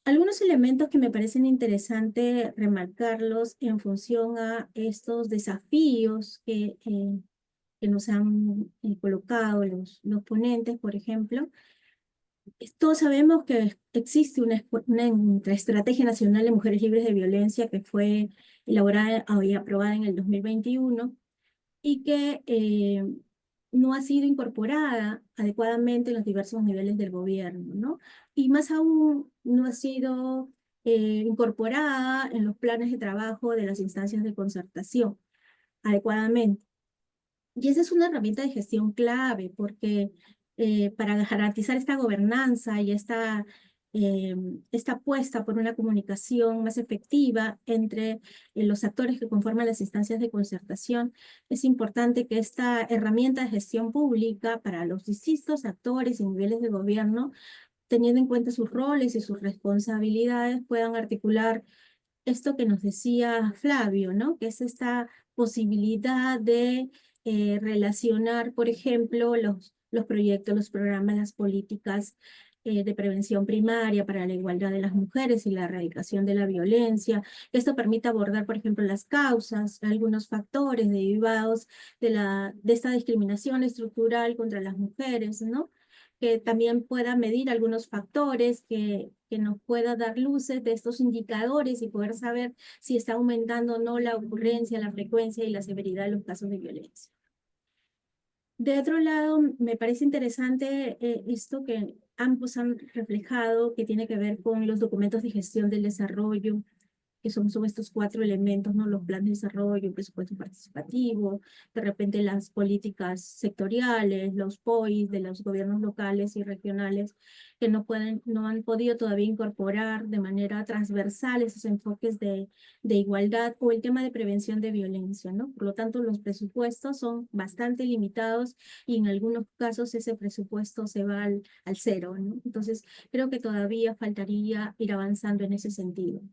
Algunos elementos que me parecen interesantes remarcarlos en función a estos desafíos que nos han colocado los ponentes, por ejemplo. Todos sabemos que existe una estrategia nacional de mujeres libres de violencia que fue elaborada y aprobada en el 2021 y que no ha sido incorporada adecuadamente en los diversos niveles del gobierno, ¿no? Y más aún, no ha sido incorporada en los planes de trabajo de las instancias de concertación adecuadamente. Y esa es una herramienta de gestión clave, porque para garantizar esta gobernanza y esta apuesta por una comunicación más efectiva entre los actores que conforman las instancias de concertación, es importante que esta herramienta de gestión pública para los distintos actores y niveles de gobierno, teniendo en cuenta sus roles y sus responsabilidades, puedan articular esto que nos decía Flavio, ¿no?, que es esta posibilidad de relacionar, por ejemplo, los proyectos, los programas, las políticas de prevención primaria para la igualdad de las mujeres y la erradicación de la violencia. Esto permite abordar, por ejemplo, las causas, algunos factores derivados de esta discriminación estructural contra las mujeres, ¿no?, que también pueda medir algunos factores, que nos pueda dar luces de estos indicadores y poder saber si está aumentando o no la ocurrencia, la frecuencia y la severidad de los casos de violencia. De otro lado, me parece interesante esto que ambos han reflejado, que tiene que ver con los documentos de gestión del desarrollo, que son estos 4 elementos, ¿no? Los planes de desarrollo, el presupuesto participativo, de repente las políticas sectoriales, los POI de los gobiernos locales y regionales, que no han podido todavía incorporar de manera transversal esos enfoques de igualdad, o el tema de prevención de violencia, ¿no? Por lo tanto, los presupuestos son bastante limitados y en algunos casos ese presupuesto se va al cero, ¿no? Entonces, creo que todavía faltaría ir avanzando en ese sentido.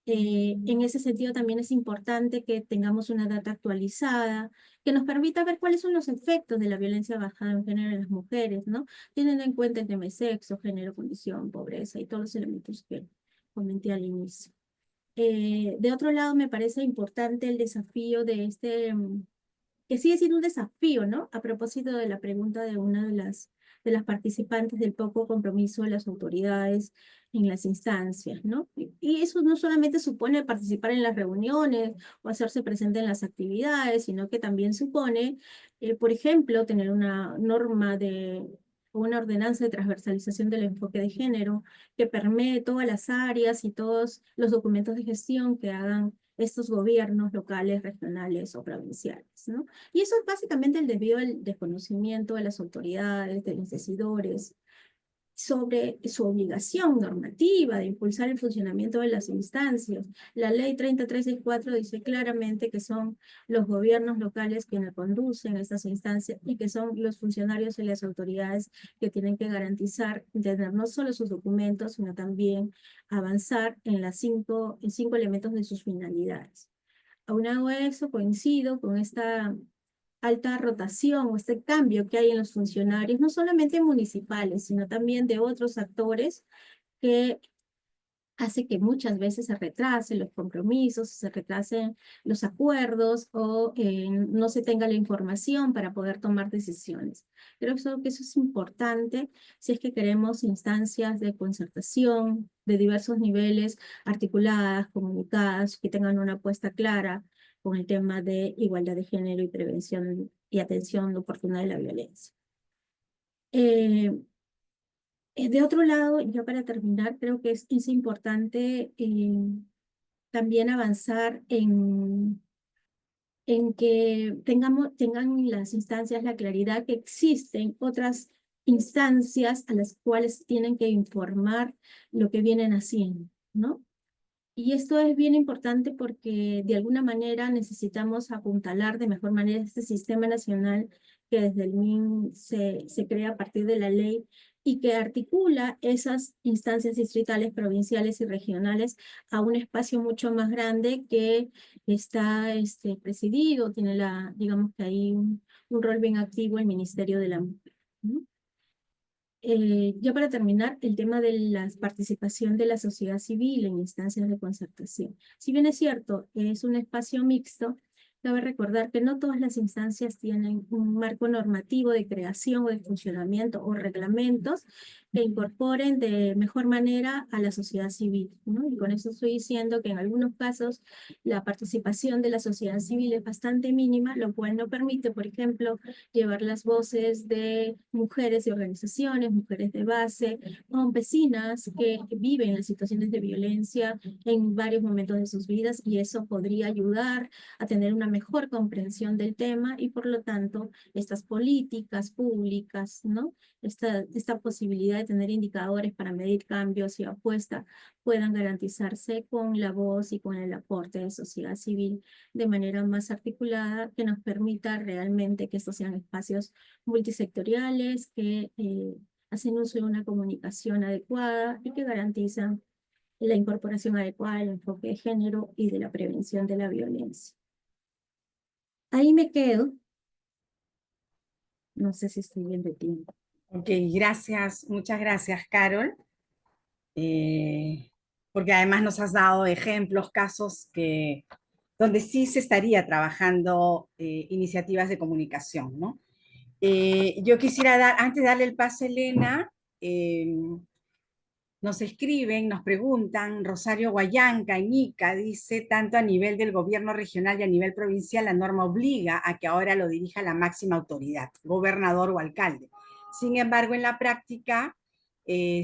En ese sentido también es importante que tengamos una data actualizada que nos permita ver cuáles son los efectos de la violencia basada en género en las mujeres, ¿no? Teniendo en cuenta el tema de sexo, género, condición, pobreza y todos los elementos que comenté al inicio. De otro lado, me parece importante el desafío de que sigue siendo un desafío, ¿no? A propósito de la pregunta de una de las participantes del poco compromiso de las autoridades en las instancias, ¿no? Y eso no solamente supone participar en las reuniones o hacerse presente en las actividades, sino que también supone, por ejemplo, tener una norma o una ordenanza de transversalización del enfoque de género que permee todas las áreas y todos los documentos de gestión que hagan estos gobiernos locales, regionales o provinciales, ¿no? Y eso es básicamente el desvío del desconocimiento de las autoridades, de los decidores, sobre su obligación normativa de impulsar el funcionamiento de las instancias. La ley 30364 dice claramente que son los gobiernos locales quienes conducen estas instancias y que son los funcionarios y las autoridades que tienen que garantizar tener no solo sus documentos, sino también avanzar en cinco elementos de sus finalidades. Aunado a eso, coincido con esta alta rotación o este cambio que hay en los funcionarios, no solamente municipales, sino también de otros actores que hace que muchas veces se retrasen los compromisos, se retrasen los acuerdos o no se tenga la información para poder tomar decisiones. Creo que eso es importante si es que queremos instancias de concertación de diversos niveles, articuladas, comunicadas, que tengan una apuesta clara con el tema de igualdad de género y prevención y atención oportuna de la violencia. De otro lado, ya para terminar, creo que es importante también avanzar en que tengan las instancias la claridad que existen otras instancias a las cuales tienen que informar lo que vienen haciendo, ¿no? Y esto es bien importante porque de alguna manera necesitamos apuntalar de mejor manera este sistema nacional que desde el MIN se crea a partir de la ley y que articula esas instancias distritales, provinciales y regionales a un espacio mucho más grande que está presidido, tiene digamos que hay un rol bien activo el Ministerio de la Mujer, ¿no? Ya para terminar, el tema de la participación de la sociedad civil en instancias de concertación. Si bien es cierto, es un espacio mixto, cabe recordar que no todas las instancias tienen un marco normativo de creación o de funcionamiento o reglamentos que incorporen de mejor manera a la sociedad civil, ¿no? Y con eso estoy diciendo que en algunos casos la participación de la sociedad civil es bastante mínima, lo cual no permite, por ejemplo, llevar las voces de mujeres y organizaciones, mujeres de base, campesinas que viven las situaciones de violencia en varios momentos de sus vidas y eso podría ayudar a tener una mejor comprensión del tema y por lo tanto estas políticas públicas, ¿no? Esta posibilidad de tener indicadores para medir cambios y apuestas puedan garantizarse con la voz y con el aporte de sociedad civil de manera más articulada que nos permita realmente que estos sean espacios multisectoriales que hacen uso de una comunicación adecuada y que garantizan la incorporación adecuada del enfoque de género y de la prevención de la violencia. Ahí me quedo. No sé si estoy bien de tiempo. Ok, gracias, muchas gracias, Carol. Porque además nos has dado ejemplos, casos donde sí se estaría trabajando iniciativas de comunicación, ¿no? Yo quisiera antes de darle el pase a Elena, nos escriben, nos preguntan, Rosario Guayanca, Inica, dice, tanto a nivel del gobierno regional y a nivel provincial, la norma obliga a que ahora lo dirija la máxima autoridad, gobernador o alcalde. Sin embargo, en la práctica,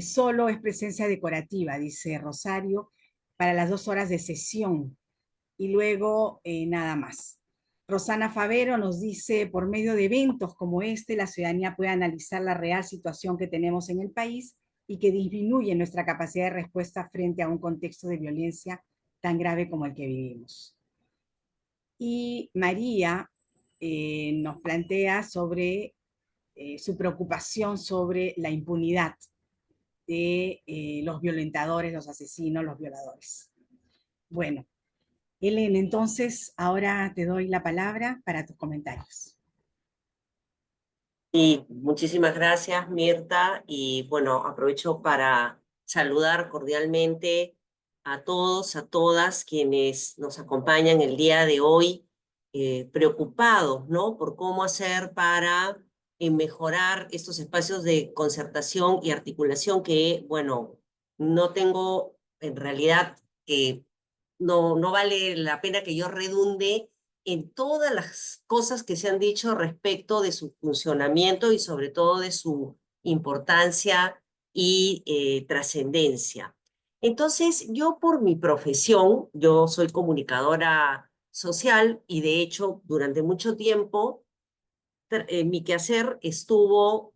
solo es presencia decorativa, dice Rosario, para las 2 horas de sesión y luego nada más. Rosana Favero nos dice, por medio de eventos como este, la ciudadanía puede analizar la real situación que tenemos en el país y que disminuye nuestra capacidad de respuesta frente a un contexto de violencia tan grave como el que vivimos. Y María nos plantea sobre su preocupación sobre la impunidad de los violentadores, los asesinos, los violadores. Bueno, Elena, entonces ahora te doy la palabra para tus comentarios. Y muchísimas gracias, Mirta. Y bueno, aprovecho para saludar cordialmente a todos, a todas quienes nos acompañan el día de hoy, preocupados, ¿no? Por cómo hacer para mejorar estos espacios de concertación y articulación que, bueno, no tengo en realidad, no vale la pena que yo redunde en todas las cosas que se han dicho respecto de su funcionamiento y sobre todo de su importancia y trascendencia. Entonces, yo por mi profesión, yo soy comunicadora social y de hecho durante mucho tiempo mi quehacer estuvo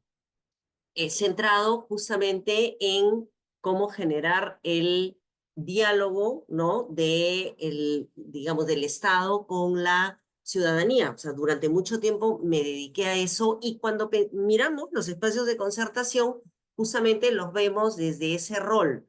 centrado justamente en cómo generar el diálogo, ¿no? Digamos, del Estado con la ciudadanía. O sea, durante mucho tiempo me dediqué a eso y cuando miramos los espacios de concertación, justamente los vemos desde ese rol.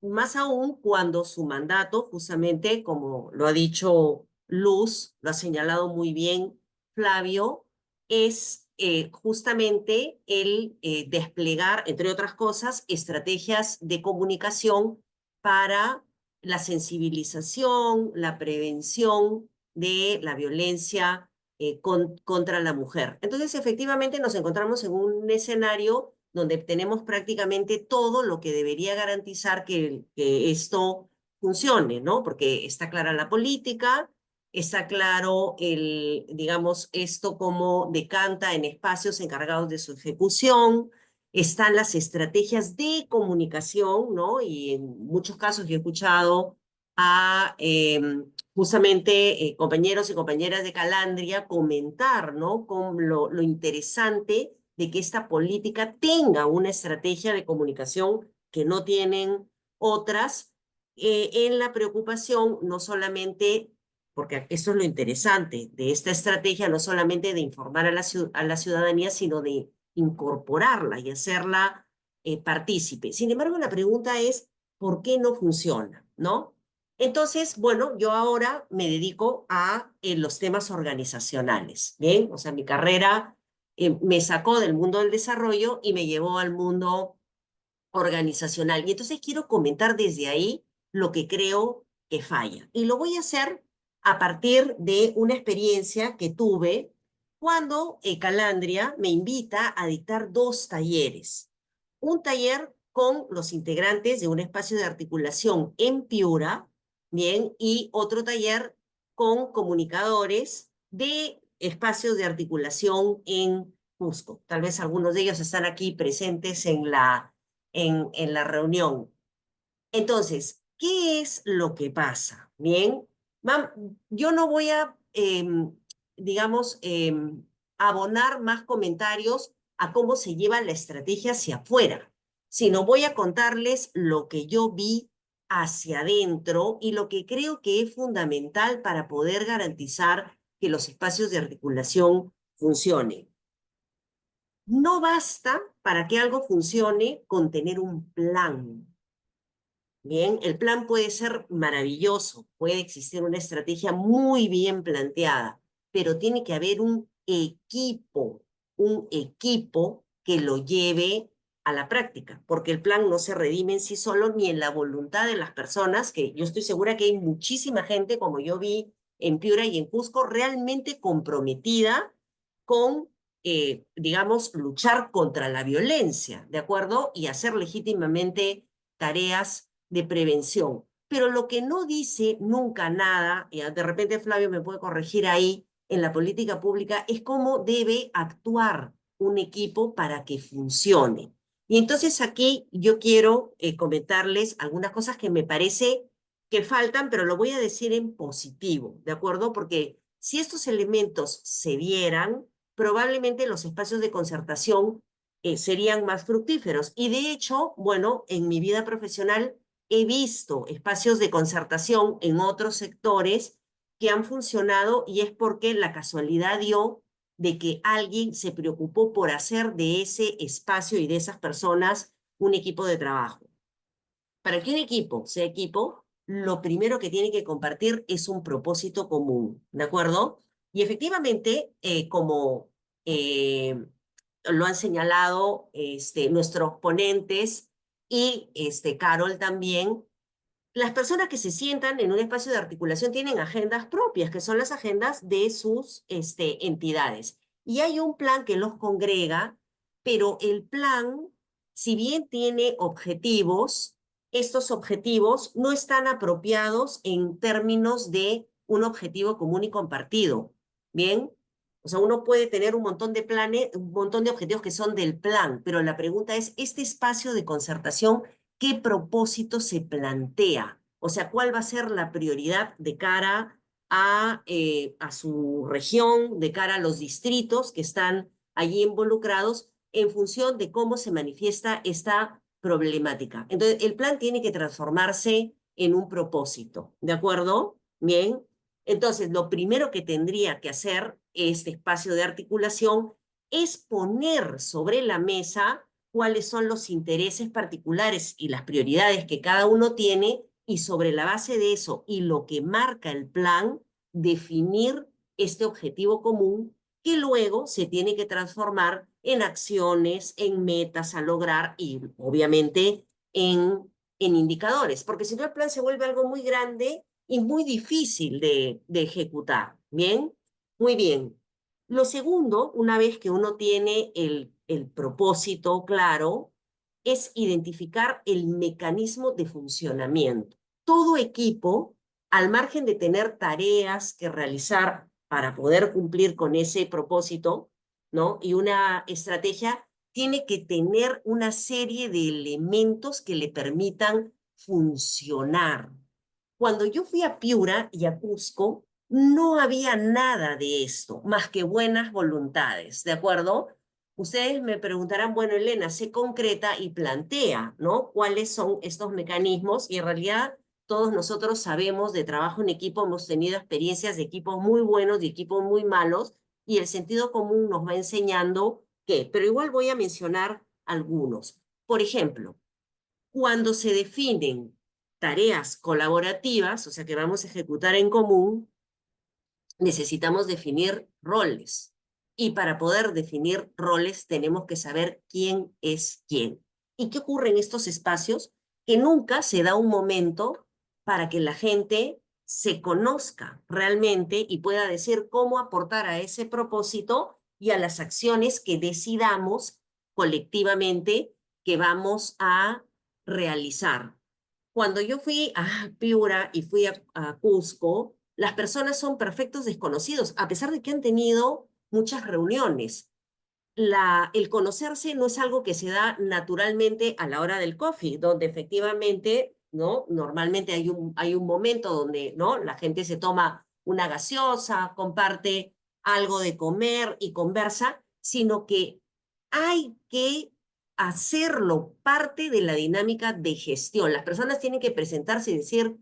Más aún cuando su mandato, justamente como lo ha dicho Luz, lo ha señalado muy bien Flavio, es justamente el desplegar, entre otras cosas, estrategias de comunicación para la sensibilización, la prevención de la violencia contra la mujer. Entonces, efectivamente, nos encontramos en un escenario donde tenemos prácticamente todo lo que debería garantizar que esto funcione, ¿no? Porque está clara la política, está claro digamos, esto como decanta en espacios encargados de su ejecución, están las estrategias de comunicación, ¿no? Y en muchos casos yo he escuchado a justamente compañeros y compañeras de Calandria comentar, ¿no? Con lo interesante de que esta política tenga una estrategia de comunicación que no tienen otras, en la preocupación no solamente, porque eso es lo interesante de esta estrategia, no solamente de informar a la ciudadanía, sino de incorporarla y hacerla partícipe. Sin embargo, la pregunta es, ¿por qué no funciona? ¿No? Entonces, bueno, yo ahora me dedico a los temas organizacionales, ¿bien? O sea, mi carrera me sacó del mundo del desarrollo y me llevó al mundo organizacional. Y entonces quiero comentar desde ahí lo que creo que falla. Y lo voy a hacer a partir de una experiencia que tuve cuando Calandria me invita a dictar 2 talleres. Un taller con los integrantes de un espacio de articulación en Piura, bien, y otro taller con comunicadores de espacios de articulación en Cusco. Tal vez algunos de ellos están aquí presentes en la reunión. Entonces, ¿qué es lo que pasa? Bien, yo no voy a, digamos, abonar más comentarios a cómo se lleva la estrategia hacia afuera, sino voy a contarles lo que yo vi hacia adentro y lo que creo que es fundamental para poder garantizar que los espacios de articulación funcionen. No basta para que algo funcione con tener un plan. Bien, el plan puede ser maravilloso, puede existir una estrategia muy bien planteada, pero tiene que haber un equipo que lo lleve a la práctica, porque el plan no se redime en sí solo ni en la voluntad de las personas, que yo estoy segura que hay muchísima gente, como yo vi en Piura y en Cusco, realmente comprometida con, digamos, luchar contra la violencia, ¿de acuerdo? Y hacer legítimamente tareas de prevención. Pero lo que no dice nunca nada, y de repente Flavio me puede corregir ahí, en la política pública, es cómo debe actuar un equipo para que funcione. Y entonces aquí yo quiero comentarles algunas cosas que me parece que faltan, pero lo voy a decir en positivo, ¿de acuerdo? Porque si estos elementos se dieran, probablemente los espacios de concertación serían más fructíferos. Y de hecho, bueno, en mi vida profesional he visto espacios de concertación en otros sectores que han funcionado y es porque la casualidad dio de que alguien se preocupó por hacer de ese espacio y de esas personas un equipo de trabajo. Para que un equipo sea equipo, lo primero que tiene que compartir es un propósito común, ¿de acuerdo? Y efectivamente, como lo han señalado nuestros ponentes y Carol también, las personas que se sientan en un espacio de articulación tienen agendas propias, que son las agendas de sus entidades. Y hay un plan que los congrega, pero el plan, si bien tiene objetivos, estos objetivos no están apropiados en términos de un objetivo común y compartido. ¿Bien? O sea, uno puede tener un montón de planes, un montón de objetivos que son del plan, pero la pregunta es, ¿este espacio de concertación qué propósito se plantea? O sea, ¿cuál va a ser la prioridad de cara a su región, de cara a los distritos que están allí involucrados en función de cómo se manifiesta esta problemática? Entonces, el plan tiene que transformarse en un propósito, ¿de acuerdo? Bien. Entonces, lo primero que tendría que hacer este espacio de articulación es poner sobre la mesa cuáles son los intereses particulares y las prioridades que cada uno tiene, y sobre la base de eso y lo que marca el plan, definir este objetivo común que luego se tiene que transformar en acciones, en metas a lograr y obviamente en indicadores, porque si no el plan se vuelve algo muy grande y muy difícil de ejecutar. ¿Bien? Muy bien. Lo segundo, una vez que uno tiene el propósito claro, es identificar el mecanismo de funcionamiento. Todo equipo, al margen de tener tareas que realizar para poder cumplir con ese propósito, ¿no? Y una estrategia, tiene que tener una serie de elementos que le permitan funcionar. Cuando yo fui a Piura y a Cusco, no había nada de esto, más que buenas voluntades, ¿de acuerdo? Ustedes me preguntarán, bueno, Elena, se concreta y plantea, ¿no? ¿Cuáles son estos mecanismos? Y en realidad todos nosotros sabemos de trabajo en equipo, hemos tenido experiencias de equipos muy buenos y equipos muy malos, y el sentido común nos va enseñando qué, pero igual voy a mencionar algunos. Por ejemplo, cuando se definen tareas colaborativas, o sea, que vamos a ejecutar en común, necesitamos definir roles. Y para poder definir roles tenemos que saber quién es quién. ¿Y qué ocurre en estos espacios? Que nunca se da un momento para que la gente se conozca realmente y pueda decir cómo aportar a ese propósito y a las acciones que decidamos colectivamente que vamos a realizar. Cuando yo fui a Piura y fui a Cusco, las personas son perfectos desconocidos, a pesar de que han tenido muchas reuniones. El conocerse no es algo que se da naturalmente a la hora del coffee, donde efectivamente, ¿no? Normalmente hay un momento donde, ¿no? La gente se toma una gaseosa, comparte algo de comer y conversa, sino que hay que hacerlo parte de la dinámica de gestión. Las personas tienen que presentarse y decir,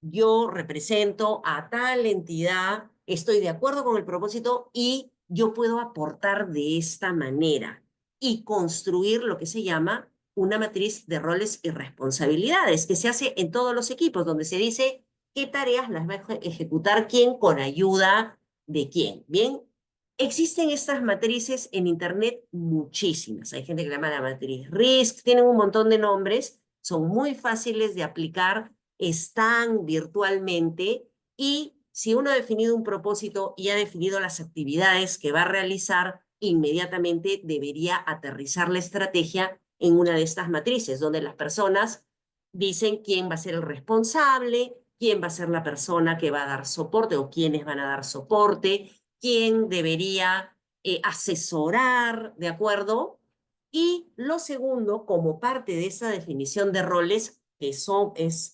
yo represento a tal entidad, estoy de acuerdo con el propósito y yo puedo aportar de esta manera, y construir lo que se llama una matriz de roles y responsabilidades que se hace en todos los equipos, donde se dice qué tareas las va a ejecutar quién con ayuda de quién. Bien, existen estas matrices en Internet muchísimas. Hay gente que llama la matriz RISC, tienen un montón de nombres, son muy fáciles de aplicar, están virtualmente, y si uno ha definido un propósito y ha definido las actividades que va a realizar, inmediatamente debería aterrizar la estrategia en una de estas matrices, donde las personas dicen quién va a ser el responsable, quién va a ser la persona que va a dar soporte o quiénes van a dar soporte, quién debería asesorar, ¿de acuerdo? Y lo segundo, como parte de esa definición de roles, que es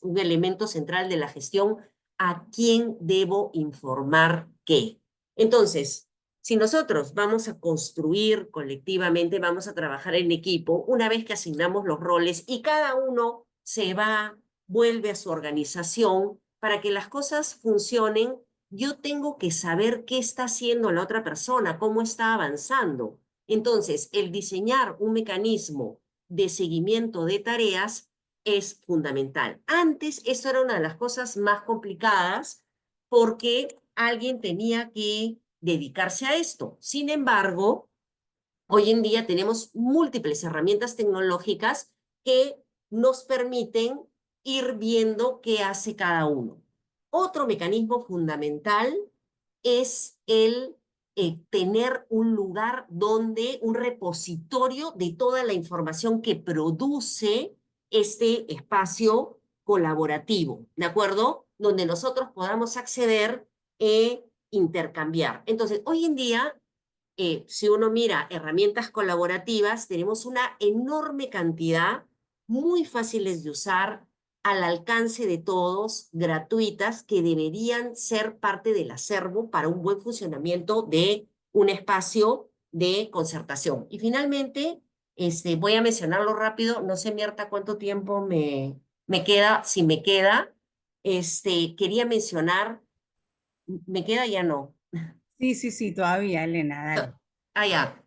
un elemento central de la gestión, ¿a quién debo informar qué? Entonces, si nosotros vamos a construir colectivamente, vamos a trabajar en equipo, una vez que asignamos los roles y cada uno se va, vuelve a su organización, para que las cosas funcionen, yo tengo que saber qué está haciendo la otra persona, cómo está avanzando. Entonces, el diseñar un mecanismo de seguimiento de tareas es fundamental. Antes, eso era una de las cosas más complicadas porque alguien tenía que dedicarse a esto. Sin embargo, hoy en día tenemos múltiples herramientas tecnológicas que nos permiten ir viendo qué hace cada uno. Otro mecanismo fundamental es el tener un lugar donde, un repositorio de toda la información que produce este espacio colaborativo, ¿de acuerdo? Donde nosotros podamos acceder e intercambiar. Entonces, hoy en día, si uno mira herramientas colaborativas, tenemos una enorme cantidad, muy fáciles de usar, al alcance de todos, gratuitas, que deberían ser parte del acervo para un buen funcionamiento de un espacio de concertación. Y finalmente, voy a mencionarlo rápido, no sé, Mierta, cuánto tiempo me queda, si me queda, quería mencionar, ¿me queda? Ya no. Sí, sí, sí, todavía, Elena, dale. Ya.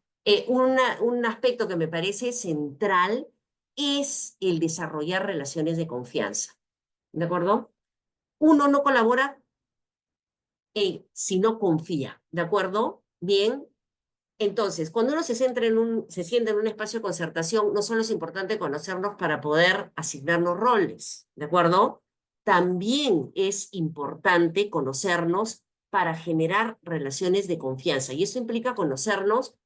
Un aspecto que me parece central es el desarrollar relaciones de confianza. ¿De acuerdo? Uno no colabora si no confía. ¿De acuerdo? Bien. Entonces, cuando uno se sienta en un espacio de concertación, no solo es importante conocernos para poder asignarnos roles. ¿De acuerdo? También es importante conocernos para generar relaciones de confianza. Y eso implica conocernos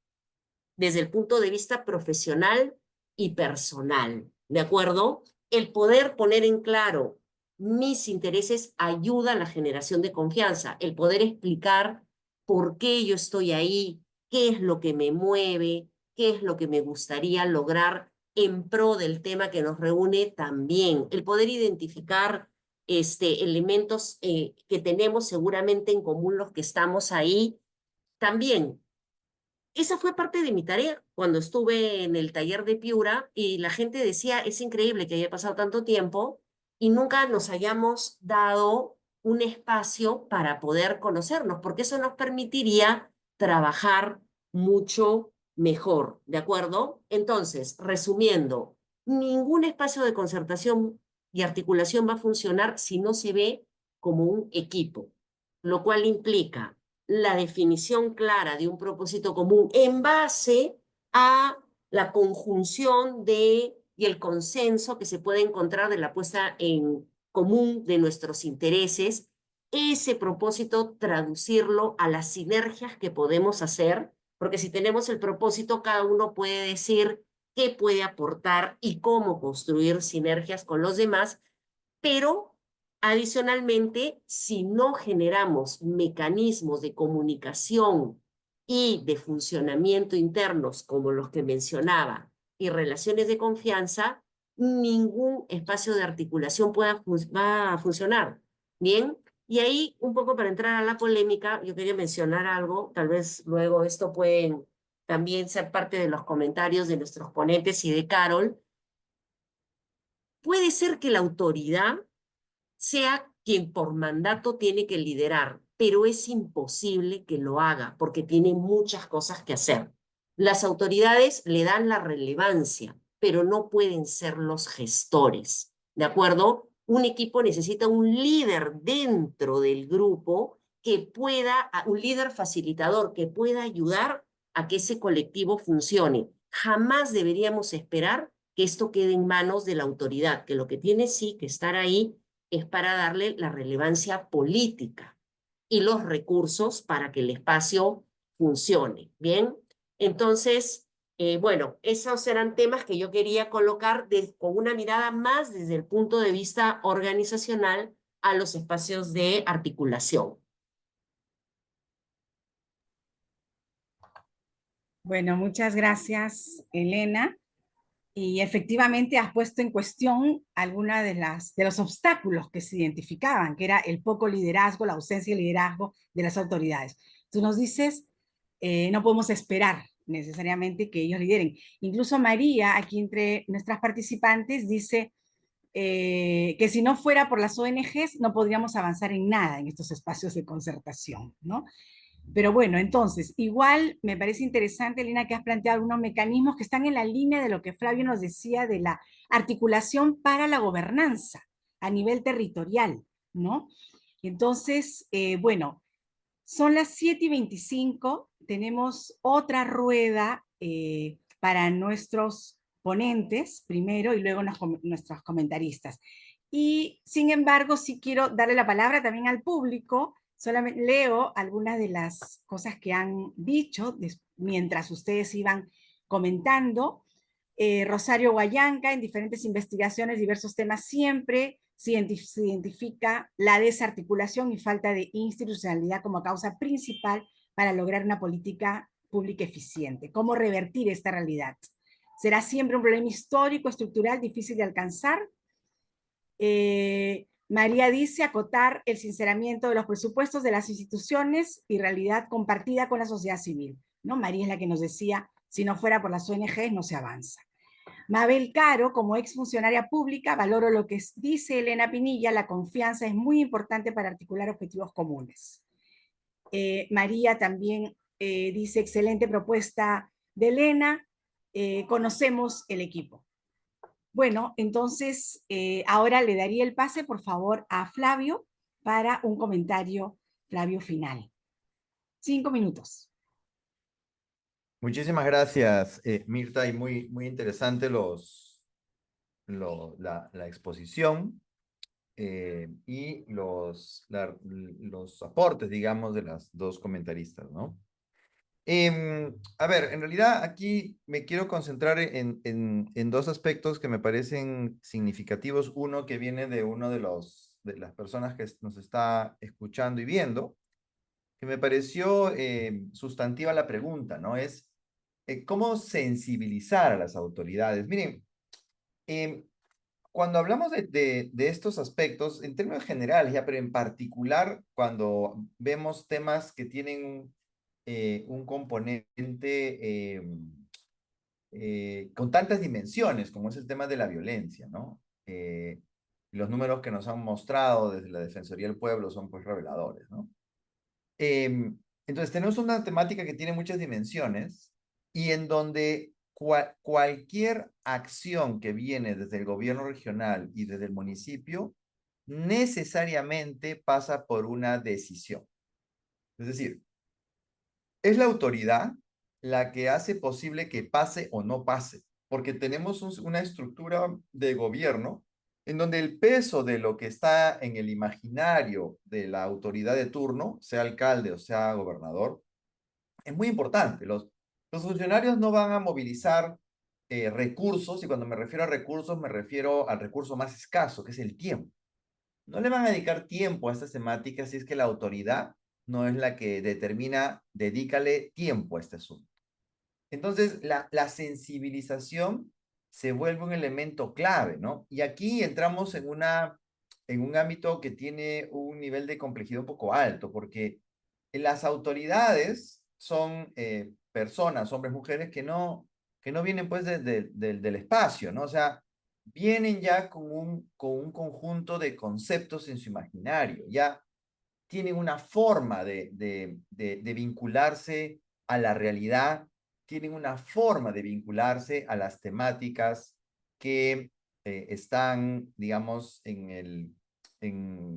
desde el punto de vista profesional y personal, ¿de acuerdo? El poder poner en claro mis intereses ayuda a la generación de confianza, el poder explicar por qué yo estoy ahí, qué es lo que me mueve, qué es lo que me gustaría lograr en pro del tema que nos reúne también, el poder identificar elementos que tenemos seguramente en común los que estamos ahí también. Esa fue parte de mi tarea cuando estuve en el taller de Piura y la gente decía, es increíble que haya pasado tanto tiempo y nunca nos hayamos dado un espacio para poder conocernos, porque eso nos permitiría trabajar mucho mejor, ¿de acuerdo? Entonces, resumiendo, ningún espacio de concertación y articulación va a funcionar si no se ve como un equipo, lo cual implica la definición clara de un propósito común en base a la conjunción y el consenso que se puede encontrar de la puesta en común de nuestros intereses, ese propósito traducirlo a las sinergias que podemos hacer, porque si tenemos el propósito, cada uno puede decir qué puede aportar y cómo construir sinergias con los demás, pero adicionalmente, si no generamos mecanismos de comunicación y de funcionamiento internos como los que mencionaba y relaciones de confianza, ningún espacio de articulación va a funcionar. Bien, y ahí un poco para entrar a la polémica, yo quería mencionar algo, tal vez luego esto puede también ser parte de los comentarios de nuestros ponentes y de Carol. Puede ser que la autoridad sea quien por mandato tiene que liderar, pero es imposible que lo haga porque tiene muchas cosas que hacer. Las autoridades le dan la relevancia, pero no pueden ser los gestores, ¿de acuerdo? Un equipo necesita un líder dentro del grupo que pueda, un líder facilitador que pueda ayudar a que ese colectivo funcione. Jamás deberíamos esperar que esto quede en manos de la autoridad, que lo que tiene sí que estar ahí es para darle la relevancia política y los recursos para que el espacio funcione. Bien, entonces, bueno, esos eran temas que yo quería colocar con una mirada más desde el punto de vista organizacional a los espacios de articulación. Bueno, muchas gracias, Elena. Y efectivamente has puesto en cuestión alguna de los obstáculos que se identificaban, que era el poco liderazgo, la ausencia de liderazgo de las autoridades. Tú nos dices, no podemos esperar necesariamente que ellos lideren. Incluso María, aquí entre nuestras participantes, dice que si no fuera por las ONGs no podríamos avanzar en nada en estos espacios de concertación, ¿no? Pero bueno, entonces, igual me parece interesante, Lina, que has planteado algunos mecanismos que están en la línea de lo que Flavio nos decía de la articulación para la gobernanza a nivel territorial, ¿no? Entonces, bueno, son las 7:25, tenemos otra rueda para nuestros ponentes primero y luego nuestros comentaristas. Y sin embargo, sí quiero darle la palabra también al público. Solamente leo algunas de las cosas que han dicho mientras ustedes iban comentando. Rosario Guayanca, en diferentes investigaciones, diversos temas, siempre se identifica la desarticulación y falta de institucionalidad como causa principal para lograr una política pública eficiente. ¿Cómo revertir esta realidad? ¿Será siempre un problema histórico, estructural, difícil de alcanzar? María dice acotar el sinceramiento de los presupuestos de las instituciones y realidad compartida con la sociedad civil. ¿No? María es la que nos decía, si no fuera por las ONGs no se avanza. Mabel Caro, como exfuncionaria pública, valoro lo que dice Elena Pinilla, la confianza es muy importante para articular objetivos comunes. María también dice, excelente propuesta de Elena, conocemos el equipo. Bueno, entonces ahora le daría el pase, por favor, a Flavio para un comentario, Flavio, final. 5 minutos. Muchísimas gracias, Mirta, y muy interesante la exposición y los aportes, digamos, de las dos comentaristas, ¿no? A ver, en realidad aquí me quiero concentrar en dos aspectos que me parecen significativos. Uno que viene de uno de las personas que nos está escuchando y viendo, que me pareció sustantiva la pregunta, ¿no? Es cómo sensibilizar a las autoridades. Miren, cuando hablamos de estos aspectos, en términos generales ya, pero en particular cuando vemos temas que tienen un componente con tantas dimensiones, como es el tema de la violencia, ¿no? Los números que nos han mostrado desde la Defensoría del Pueblo son pues reveladores, ¿no? Entonces tenemos una temática que tiene muchas dimensiones y en donde cualquier acción que viene desde el gobierno regional y desde el municipio necesariamente pasa por una decisión. Es decir, es la autoridad la que hace posible que pase o no pase, porque tenemos una estructura de gobierno en donde el peso de lo que está en el imaginario de la autoridad de turno, sea alcalde o sea gobernador, es muy importante. Los funcionarios no van a movilizar recursos, y cuando me refiero a recursos, me refiero al recurso más escaso, que es el tiempo. No le van a dedicar tiempo a estas temáticas si es que la autoridad no es la que determina, dedícale tiempo a este asunto. Entonces, la sensibilización se vuelve un elemento clave, ¿no? Y aquí entramos en un ámbito que tiene un nivel de complejidad un poco alto, porque las autoridades son personas, hombres, mujeres, que no vienen pues del espacio, ¿no? O sea, vienen ya con un conjunto de conceptos en su imaginario, ya tienen una forma de vincularse a la realidad, tienen una forma de vincularse a las temáticas que están, digamos,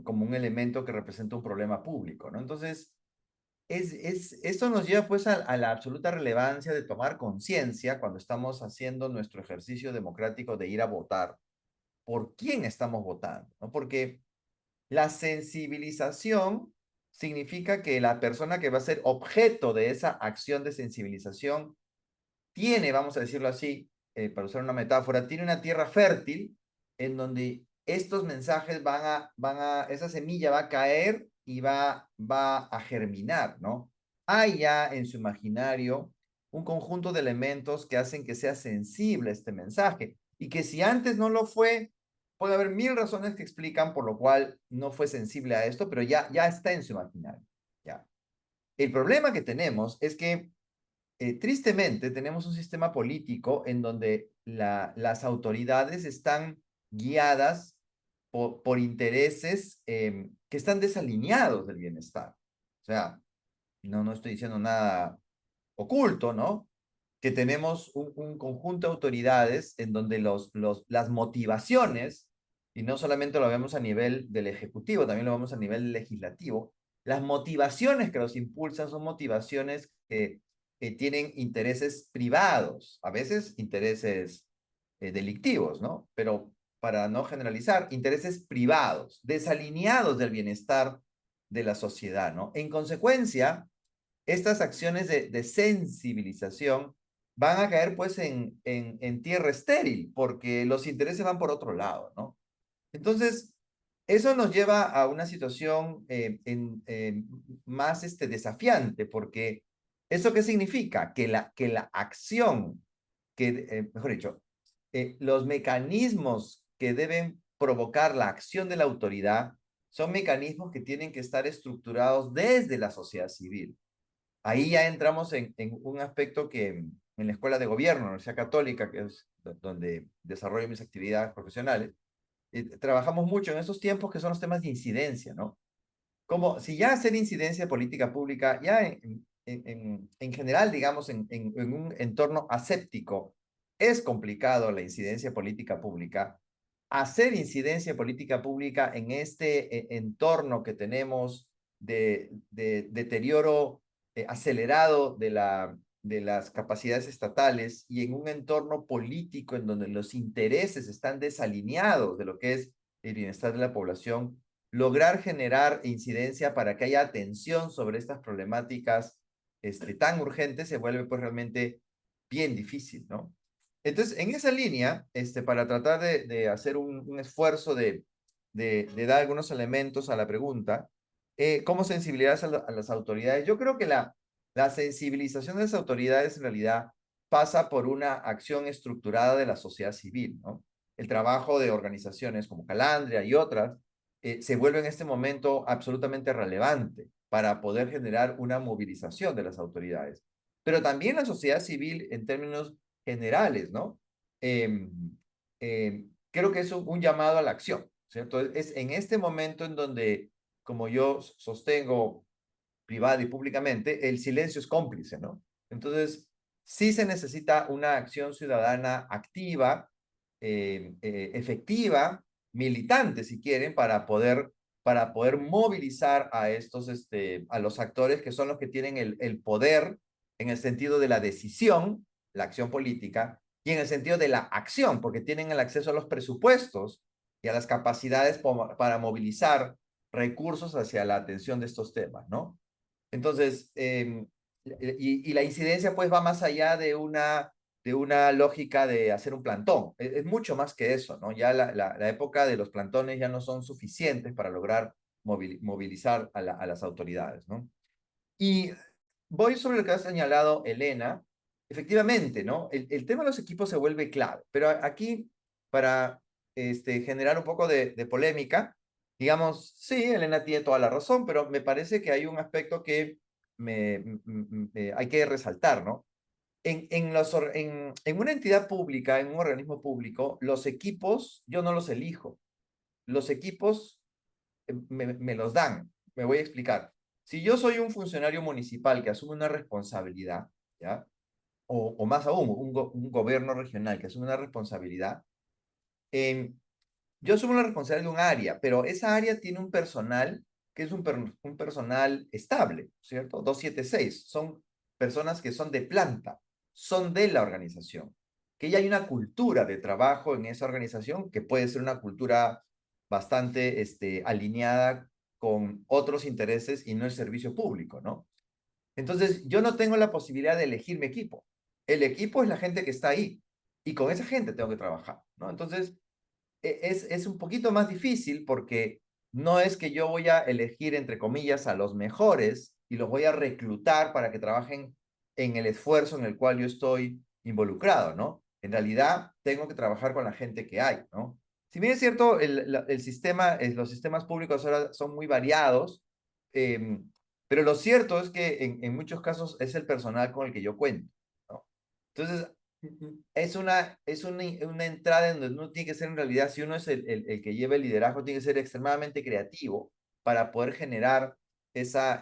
como un elemento que representa un problema público, ¿no? Entonces, esto nos lleva pues a la absoluta relevancia de tomar conciencia cuando estamos haciendo nuestro ejercicio democrático de ir a votar, por quién estamos votando, ¿no? Porque la sensibilización significa que la persona que va a ser objeto de esa acción de sensibilización tiene, vamos a decirlo así, para usar una metáfora, tiene una tierra fértil en donde estos mensajes esa semilla va a caer y va a germinar, ¿no? Hay ya en su imaginario un conjunto de elementos que hacen que sea sensible este mensaje y que si antes no lo fue, puede haber mil razones que explican por lo cual no fue sensible a esto, pero ya está en su imaginario, ya. El problema que tenemos es que tristemente, tenemos un sistema político en donde las autoridades están guiadas por intereses que están desalineados del bienestar. O sea, no estoy diciendo nada oculto, ¿no? Que tenemos un conjunto de autoridades en donde las motivaciones, y no solamente lo vemos a nivel del Ejecutivo, también lo vemos a nivel legislativo, las motivaciones que los impulsan son motivaciones que tienen intereses privados, a veces intereses delictivos, ¿no? Pero para no generalizar, intereses privados, desalineados del bienestar de la sociedad, ¿no? En consecuencia, estas acciones de sensibilización van a caer pues en tierra estéril, porque los intereses van por otro lado, ¿no? Entonces, eso nos lleva a una situación más desafiante, porque ¿eso qué significa? Que la acción, mejor dicho, los mecanismos que deben provocar la acción de la autoridad son mecanismos que tienen que estar estructurados desde la sociedad civil. Ahí ya entramos en un aspecto que en la Escuela de Gobierno, la Universidad Católica, que es donde desarrollo mis actividades profesionales, trabajamos mucho en esos tiempos que son los temas de incidencia, ¿no? Como si ya hacer incidencia de política pública, ya en general, digamos, en un entorno aséptico, es complicado la incidencia política pública. Hacer incidencia política pública en este entorno que tenemos de deterioro acelerado de las capacidades estatales y en un entorno político en donde los intereses están desalineados de lo que es el bienestar de la población, lograr generar incidencia para que haya atención sobre estas problemáticas tan urgentes se vuelve pues realmente bien difícil, ¿no? Entonces, en esa línea, para tratar de hacer un esfuerzo de dar algunos elementos a la pregunta, ¿cómo sensibilizar a las autoridades? Yo creo que la sensibilización de las autoridades en realidad pasa por una acción estructurada de la sociedad civil, ¿no? El trabajo de organizaciones como Calandria y otras se vuelve en este momento absolutamente relevante para poder generar una movilización de las autoridades. Pero también la sociedad civil en términos generales, ¿no? Creo que es un llamado a la acción, ¿cierto? Es en este momento en donde, como yo sostengo privada y públicamente, el silencio es cómplice, ¿no? Entonces, sí se necesita una acción ciudadana activa, efectiva, militante, si quieren, para poder movilizar a a los actores que son los que tienen el poder en el sentido de la decisión, la acción política, y en el sentido de la acción, porque tienen el acceso a los presupuestos y a las capacidades para movilizar recursos hacia la atención de estos temas, ¿no? Entonces, y la incidencia pues va más allá de una lógica de hacer un plantón. Es mucho más que eso, ¿no? Ya la época de los plantones ya no son suficientes para lograr movilizar a las autoridades, ¿no? Y voy sobre lo que ha señalado Elena. Efectivamente, ¿no? El tema de los equipos se vuelve clave, pero aquí, para generar un poco de polémica, digamos, sí, Elena tiene toda la razón, pero me parece que hay un aspecto que hay que resaltar, ¿no? En una entidad pública, en un organismo público, los equipos yo no los elijo. Los equipos me los dan. Me voy a explicar. Si yo soy un funcionario municipal que asume una responsabilidad, ¿ya? O más aún, un gobierno regional que asume una responsabilidad, yo asumo la responsabilidad de un área, pero esa área tiene un personal que es un personal estable, ¿cierto? 276. Son personas que son de planta, son de la organización. Que ya hay una cultura de trabajo en esa organización que puede ser una cultura bastante alineada con otros intereses y no el servicio público, ¿no? Entonces, yo no tengo la posibilidad de elegir mi equipo. El equipo es la gente que está ahí y con esa gente tengo que trabajar, ¿no? Entonces, es un poquito más difícil porque no es que yo voy a elegir, entre comillas, a los mejores y los voy a reclutar para que trabajen en el esfuerzo en el cual yo estoy involucrado, ¿no? En realidad, tengo que trabajar con la gente que hay, ¿no? Si bien es cierto, el sistema, los sistemas públicos ahora son muy variados, pero lo cierto es que en muchos casos es el personal con el que yo cuento, ¿no? Entonces, una entrada en donde uno tiene que ser en realidad, si uno es el que lleva el liderazgo, tiene que ser extremadamente creativo para poder generar esa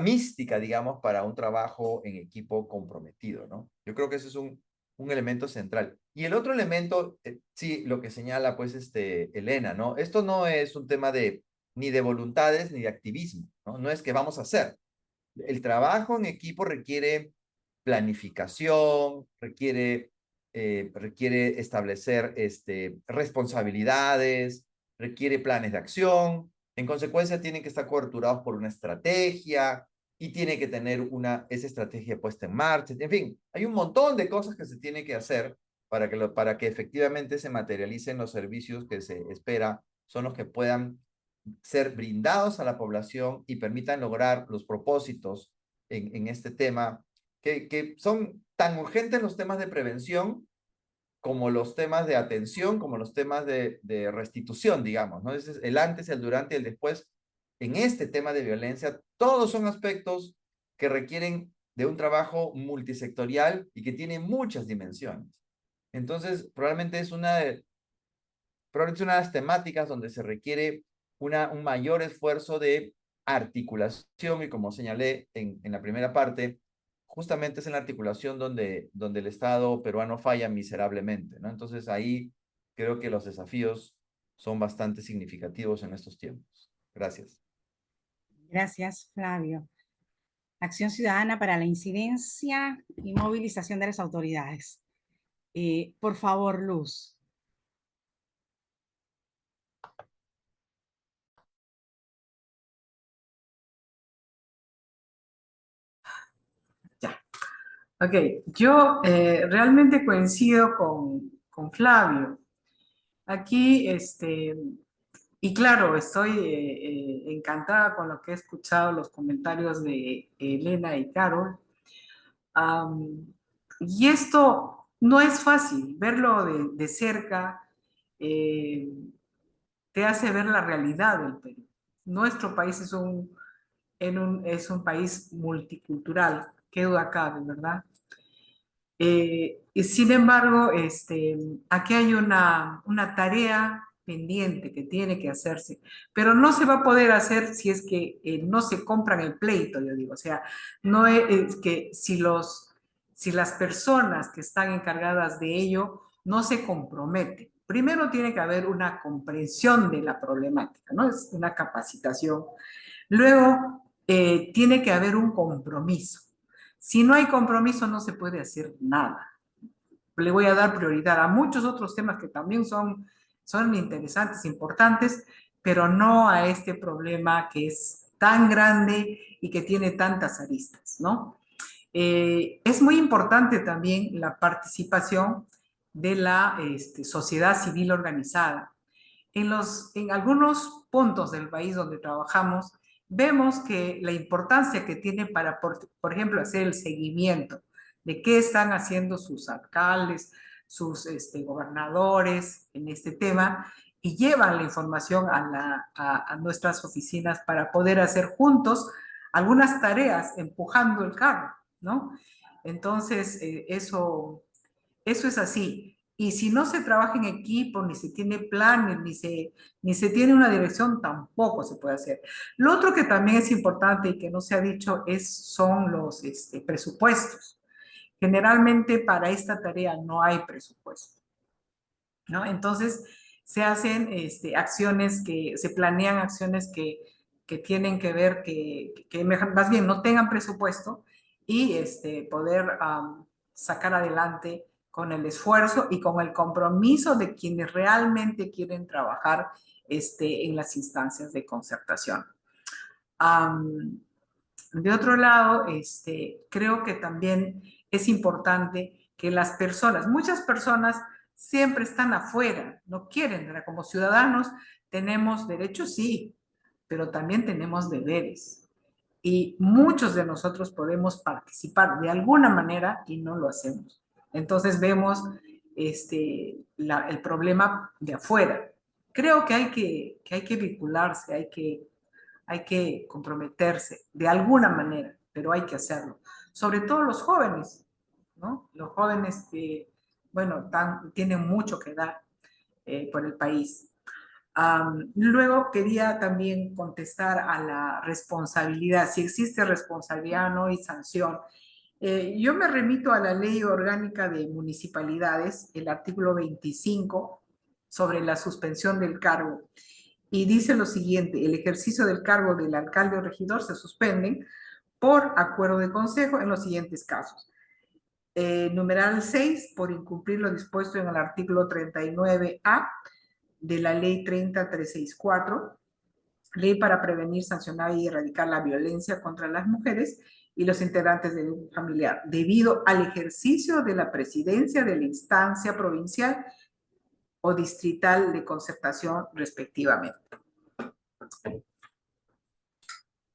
mística, digamos, para un trabajo en equipo comprometido, ¿no? Yo creo que ese es un elemento central. Y el otro elemento, sí, lo que señala, pues, Elena, ¿no? Esto no es un tema ni de voluntades ni de activismo, ¿no? No es que vamos a hacer. El trabajo en equipo requiere planificación, requiere requiere establecer responsabilidades, requiere planes de acción, en consecuencia tienen que estar coberturados por una estrategia y tiene que tener esa estrategia puesta en marcha. En fin, hay un montón de cosas que se tiene que hacer para que efectivamente se materialicen los servicios que se espera son los que puedan ser brindados a la población y permitan lograr los propósitos en este tema, que son tan urgentes los temas de prevención como los temas de atención, como los temas de restitución, digamos, ¿no? Es el antes, el durante y el después. En este tema de violencia, todos son aspectos que requieren de un trabajo multisectorial y que tiene muchas dimensiones. Entonces, probablemente es una de las temáticas donde se requiere un mayor esfuerzo de articulación y como señalé en la primera parte, justamente es en la articulación donde el Estado peruano falla miserablemente, ¿no? Entonces ahí creo que los desafíos son bastante significativos en estos tiempos. Gracias. Gracias, Flavio. Acción ciudadana para la incidencia y movilización de las autoridades. Por favor, Luz. Ya. Ok, yo realmente coincido con Flavio. Aquí, y claro, estoy encantada con lo que he escuchado, los comentarios de Elena y Carol. Y esto no es fácil, verlo de cerca eh, te hace ver la realidad del Perú. Nuestro país es un país multicultural, qué duda cabe, ¿verdad? Y sin embargo, aquí hay una tarea pendiente que tiene que hacerse, pero no se va a poder hacer si es que no se compran el pleito, yo digo. O sea, no es que si las personas que están encargadas de ello no se comprometen. Primero tiene que haber una comprensión de la problemática, ¿no? Es una capacitación. Luego, tiene que haber un compromiso. Si no hay compromiso, no se puede hacer nada. Le voy a dar prioridad a muchos otros temas que también son interesantes, importantes, pero no a este problema que es tan grande y que tiene tantas aristas, ¿no? Es muy importante también la participación de la sociedad civil organizada. En algunos puntos del país donde trabajamos, vemos que la importancia que tiene para, por ejemplo, hacer el seguimiento de qué están haciendo sus alcaldes, sus gobernadores en este tema, y llevan la información a nuestras oficinas para poder hacer juntos algunas tareas empujando el carro, ¿no? Entonces, eso es así. Y si no se trabaja en equipo, ni se tiene planes, ni se tiene una dirección, tampoco se puede hacer. Lo otro que también es importante y que no se ha dicho son los presupuestos. Generalmente para esta tarea no hay presupuesto, ¿no? Entonces se hacen se planean acciones que tienen que ver, más bien no tengan presupuesto y poder sacar adelante con el esfuerzo y con el compromiso de quienes realmente quieren trabajar en las instancias de concertación. De otro lado, creo que también es importante que las personas, muchas personas siempre están afuera, no quieren, ¿verdad? Como ciudadanos tenemos derechos, sí, pero también tenemos deberes. Y muchos de nosotros podemos participar de alguna manera y no lo hacemos. Entonces vemos el problema de afuera. Creo que hay que vincularse, hay que comprometerse de alguna manera, pero hay que hacerlo. Sobre todo los jóvenes, ¿no? Los jóvenes que, bueno, tienen mucho que dar por el país. Luego quería también contestar a la responsabilidad, si existe responsabilidad o no y sanción. Yo me remito a la Ley Orgánica de Municipalidades, el artículo 25, sobre la suspensión del cargo. Y dice lo siguiente: el ejercicio del cargo del alcalde o regidor se suspende por acuerdo de consejo en los siguientes casos. Numeral 6, por incumplir lo dispuesto en el artículo 39A de la Ley 30364, Ley para prevenir, sancionar y erradicar la violencia contra las mujeres y los integrantes del grupo familiar, debido al ejercicio de la presidencia de la instancia provincial o distrital de concertación respectivamente.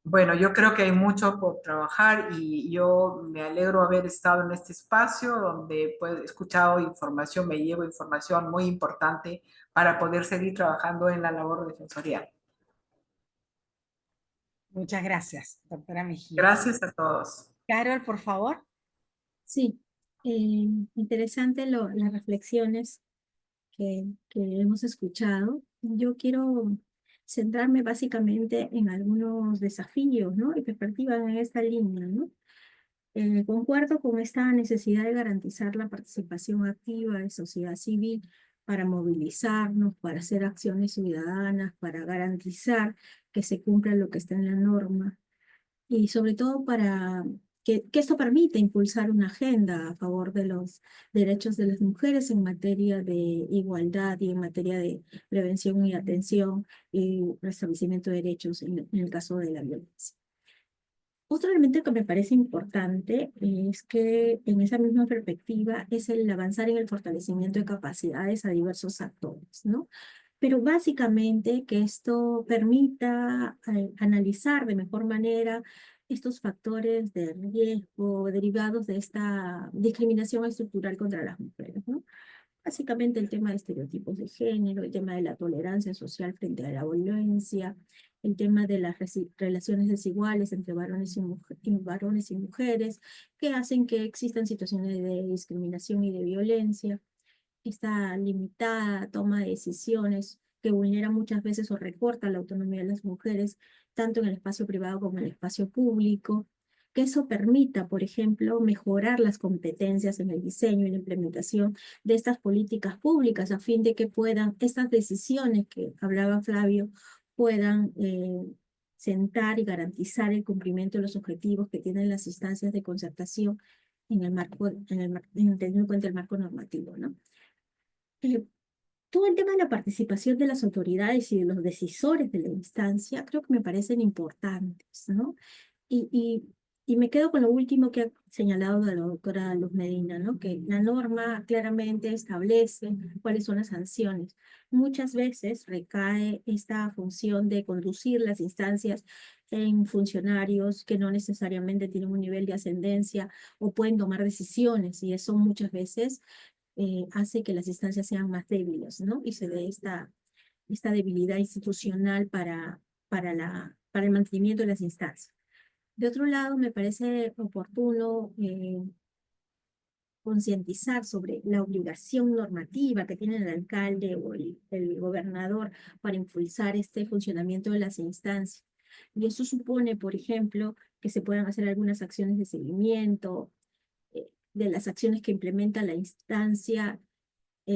Bueno, yo creo que hay mucho por trabajar y yo me alegro haber estado en este espacio donde he escuchado información, me llevo información muy importante para poder seguir trabajando en la labor defensorial. Muchas gracias, doctora Mejía. Gracias a todos. Carol, por favor. Sí, interesante las reflexiones que hemos escuchado. Yo quiero centrarme básicamente en algunos desafíos, ¿no? Y perspectivas en esta línea, ¿no? Concuerdo con esta necesidad de garantizar la participación activa de sociedad civil para movilizarnos, para hacer acciones ciudadanas, para garantizar que se cumpla lo que está en la norma y sobre todo para que esto permita impulsar una agenda a favor de los derechos de las mujeres en materia de igualdad y en materia de prevención y atención y restablecimiento de derechos en el caso de la violencia. Otro elemento que me parece importante es que en esa misma perspectiva es el avanzar en el fortalecimiento de capacidades a diversos actores, ¿no? Pero básicamente que esto permita analizar de mejor manera estos factores de riesgo derivados de esta discriminación estructural contra las mujeres, ¿no? Básicamente el tema de estereotipos de género, el tema de la tolerancia social frente a la violencia, el tema de las relaciones desiguales entre varones y mujeres, que hacen que existan situaciones de discriminación y de violencia, esta limitada toma de decisiones que vulnera muchas veces o recorta la autonomía de las mujeres, tanto en el espacio privado como en el espacio público, que eso permita, por ejemplo, mejorar las competencias en el diseño y la implementación de estas políticas públicas a fin de que puedan, estas decisiones que hablaba Flavio, puedan sentar y garantizar el cumplimiento de los objetivos que tienen las instancias de concertación en el marco, teniendo en cuenta el marco normativo, ¿no? Todo el tema de la participación de las autoridades y de los decisores de la instancia creo que me parecen importantes, ¿no? Y me quedo con lo último que ha señalado la doctora Luz Medina, ¿no? Que la norma claramente establece cuáles son las sanciones. Muchas veces recae esta función de conducir las instancias en funcionarios que no necesariamente tienen un nivel de ascendencia o pueden tomar decisiones, y eso muchas veces hace que las instancias sean más débiles, ¿no? Y se dé esta debilidad institucional para el mantenimiento de las instancias. De otro lado, me parece oportuno concientizar sobre la obligación normativa que tiene el alcalde o el gobernador para impulsar este funcionamiento de las instancias. Y eso supone, por ejemplo, que se puedan hacer algunas acciones de seguimiento de las acciones que implementa la instancia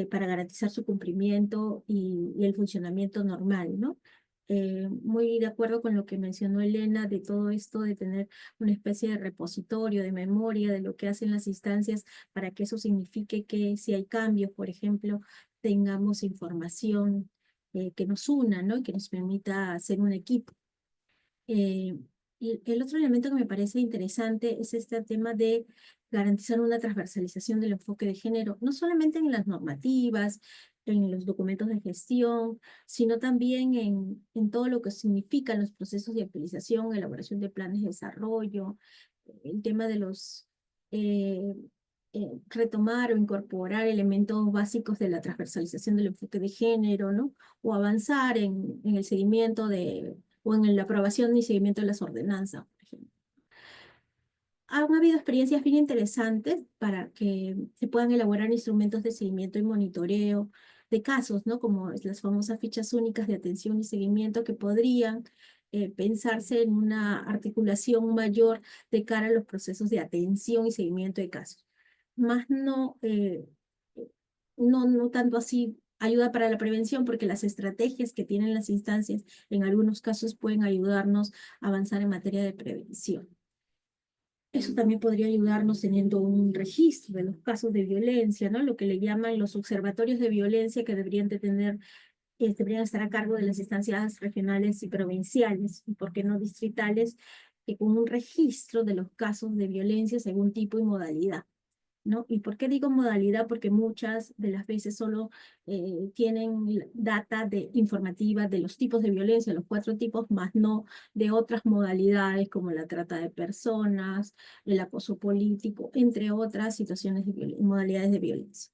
para garantizar su cumplimiento y el funcionamiento normal, ¿no? Muy de acuerdo con lo que mencionó Elena de todo esto de tener una especie de repositorio, de memoria de lo que hacen las instancias para que eso signifique que si hay cambios, por ejemplo, tengamos información que nos una, ¿no? Y que nos permita hacer un equipo. Y el otro elemento que me parece interesante es este tema de garantizar una transversalización del enfoque de género, no solamente en las normativas, en los documentos de gestión, sino también en todo lo que significan los procesos de actualización, elaboración de planes de desarrollo, el tema de los retomar o incorporar elementos básicos de la transversalización del enfoque de género, ¿no? O avanzar en el seguimiento o en la aprobación y seguimiento de las ordenanzas, por ejemplo. Han habido experiencias bien interesantes para que se puedan elaborar instrumentos de seguimiento y monitoreo de casos, ¿no? Como las famosas fichas únicas de atención y seguimiento que podrían pensarse en una articulación mayor de cara a los procesos de atención y seguimiento de casos. Más no tanto así ayuda para la prevención, porque las estrategias que tienen las instancias en algunos casos pueden ayudarnos a avanzar en materia de prevención. Eso también podría ayudarnos teniendo un registro de los casos de violencia, ¿no? Lo que le llaman los observatorios de violencia que deberían de tener, deberían estar a cargo de las instancias regionales y provinciales, y por qué no distritales, que con un registro de los casos de violencia según tipo y modalidad, ¿no? ¿Y por qué digo modalidad? Porque muchas de las veces solo tienen data informativa de los tipos de violencia, los 4 tipos, más no de otras modalidades como la trata de personas, el acoso político, entre otras situaciones de modalidades de violencia.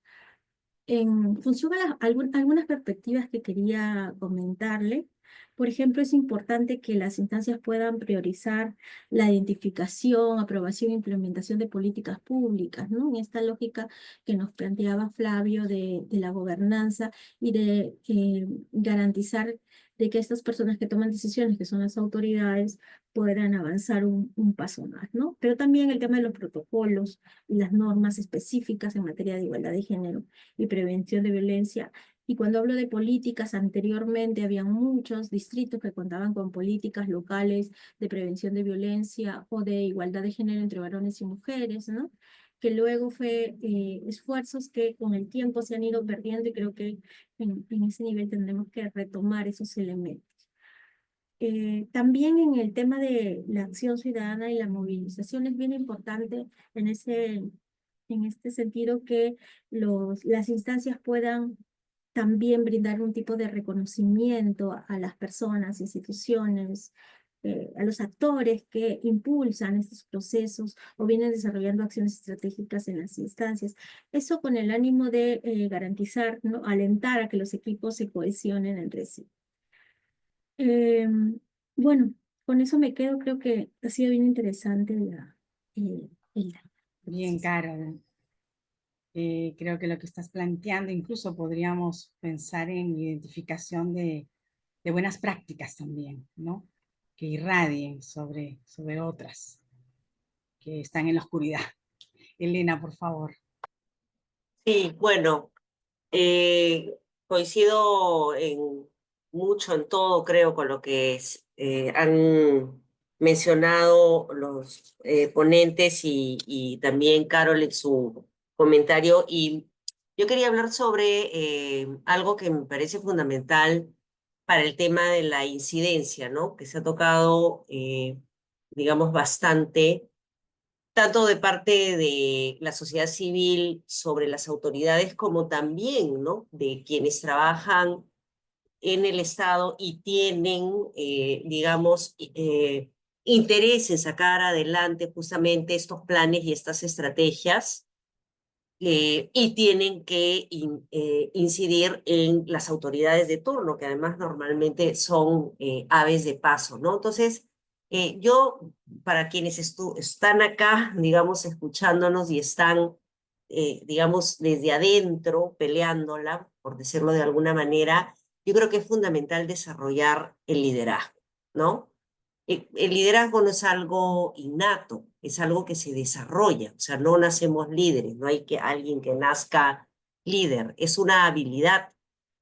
En función a algunas perspectivas que quería comentarle, por ejemplo, es importante que las instancias puedan priorizar la identificación, aprobación e implementación de políticas públicas, ¿no? En esta lógica que nos planteaba Flavio de la gobernanza y de garantizar de que estas personas que toman decisiones, que son las autoridades, puedan avanzar un paso más, ¿no? Pero también el tema de los protocolos y las normas específicas en materia de igualdad de género y prevención de violencia. Y cuando hablo de políticas, anteriormente había muchos distritos que contaban con políticas locales de prevención de violencia o de igualdad de género entre varones y mujeres, ¿no? Que luego fue esfuerzos que con el tiempo se han ido perdiendo, y creo que en ese nivel tendremos que retomar esos elementos. También en el tema de la acción ciudadana y la movilización es bien importante en este sentido que las instancias puedan también brindar un tipo de reconocimiento a las personas, instituciones, a los actores que impulsan estos procesos o vienen desarrollando acciones estratégicas en las instancias. Eso con el ánimo de garantizar, ¿no? Alentar a que los equipos se cohesionen entre sí. Bueno, con eso me quedo. Creo que ha sido bien interesante el Bien, Carol. Creo que lo que estás planteando, incluso podríamos pensar en identificación de buenas prácticas también, ¿no? Que irradien sobre otras que están en la oscuridad. Elena, por favor. Sí, bueno, coincido mucho en todo, creo, con lo que han mencionado los ponentes y también Carol en su comentario. Y yo quería hablar sobre algo que me parece fundamental para el tema de la incidencia, ¿no? Que se ha tocado, digamos, bastante tanto de parte de la sociedad civil sobre las autoridades como también, ¿no? De quienes trabajan en el Estado y tienen, digamos, interés en sacar adelante justamente estos planes y estas estrategias. Y tienen que incidir en las autoridades de turno, que además normalmente son aves de paso, ¿no? Entonces, yo, para quienes están acá, digamos, escuchándonos y están, digamos, desde adentro peleándola, por decirlo de alguna manera, yo creo que es fundamental desarrollar el liderazgo, ¿no? El liderazgo no es algo innato, es algo que se desarrolla, o sea, no nacemos líderes, no hay alguien que nazca líder, es una habilidad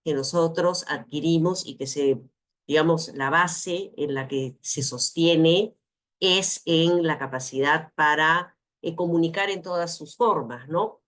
que nosotros adquirimos y que digamos, la base en la que se sostiene es en la capacidad para comunicar en todas sus formas, ¿no?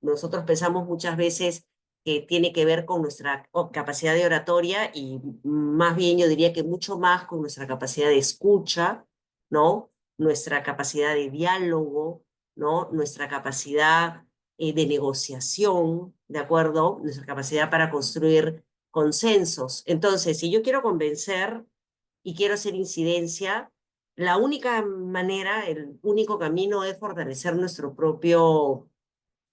Nosotros pensamos muchas veces que tiene que ver con nuestra capacidad de oratoria y más bien yo diría que mucho más con nuestra capacidad de escucha, ¿no? Nuestra capacidad de diálogo, ¿no? Nuestra capacidad de negociación, ¿de acuerdo? Nuestra capacidad para construir consensos. Entonces, si yo quiero convencer y quiero hacer incidencia, la única manera, el único camino es fortalecer nuestro propio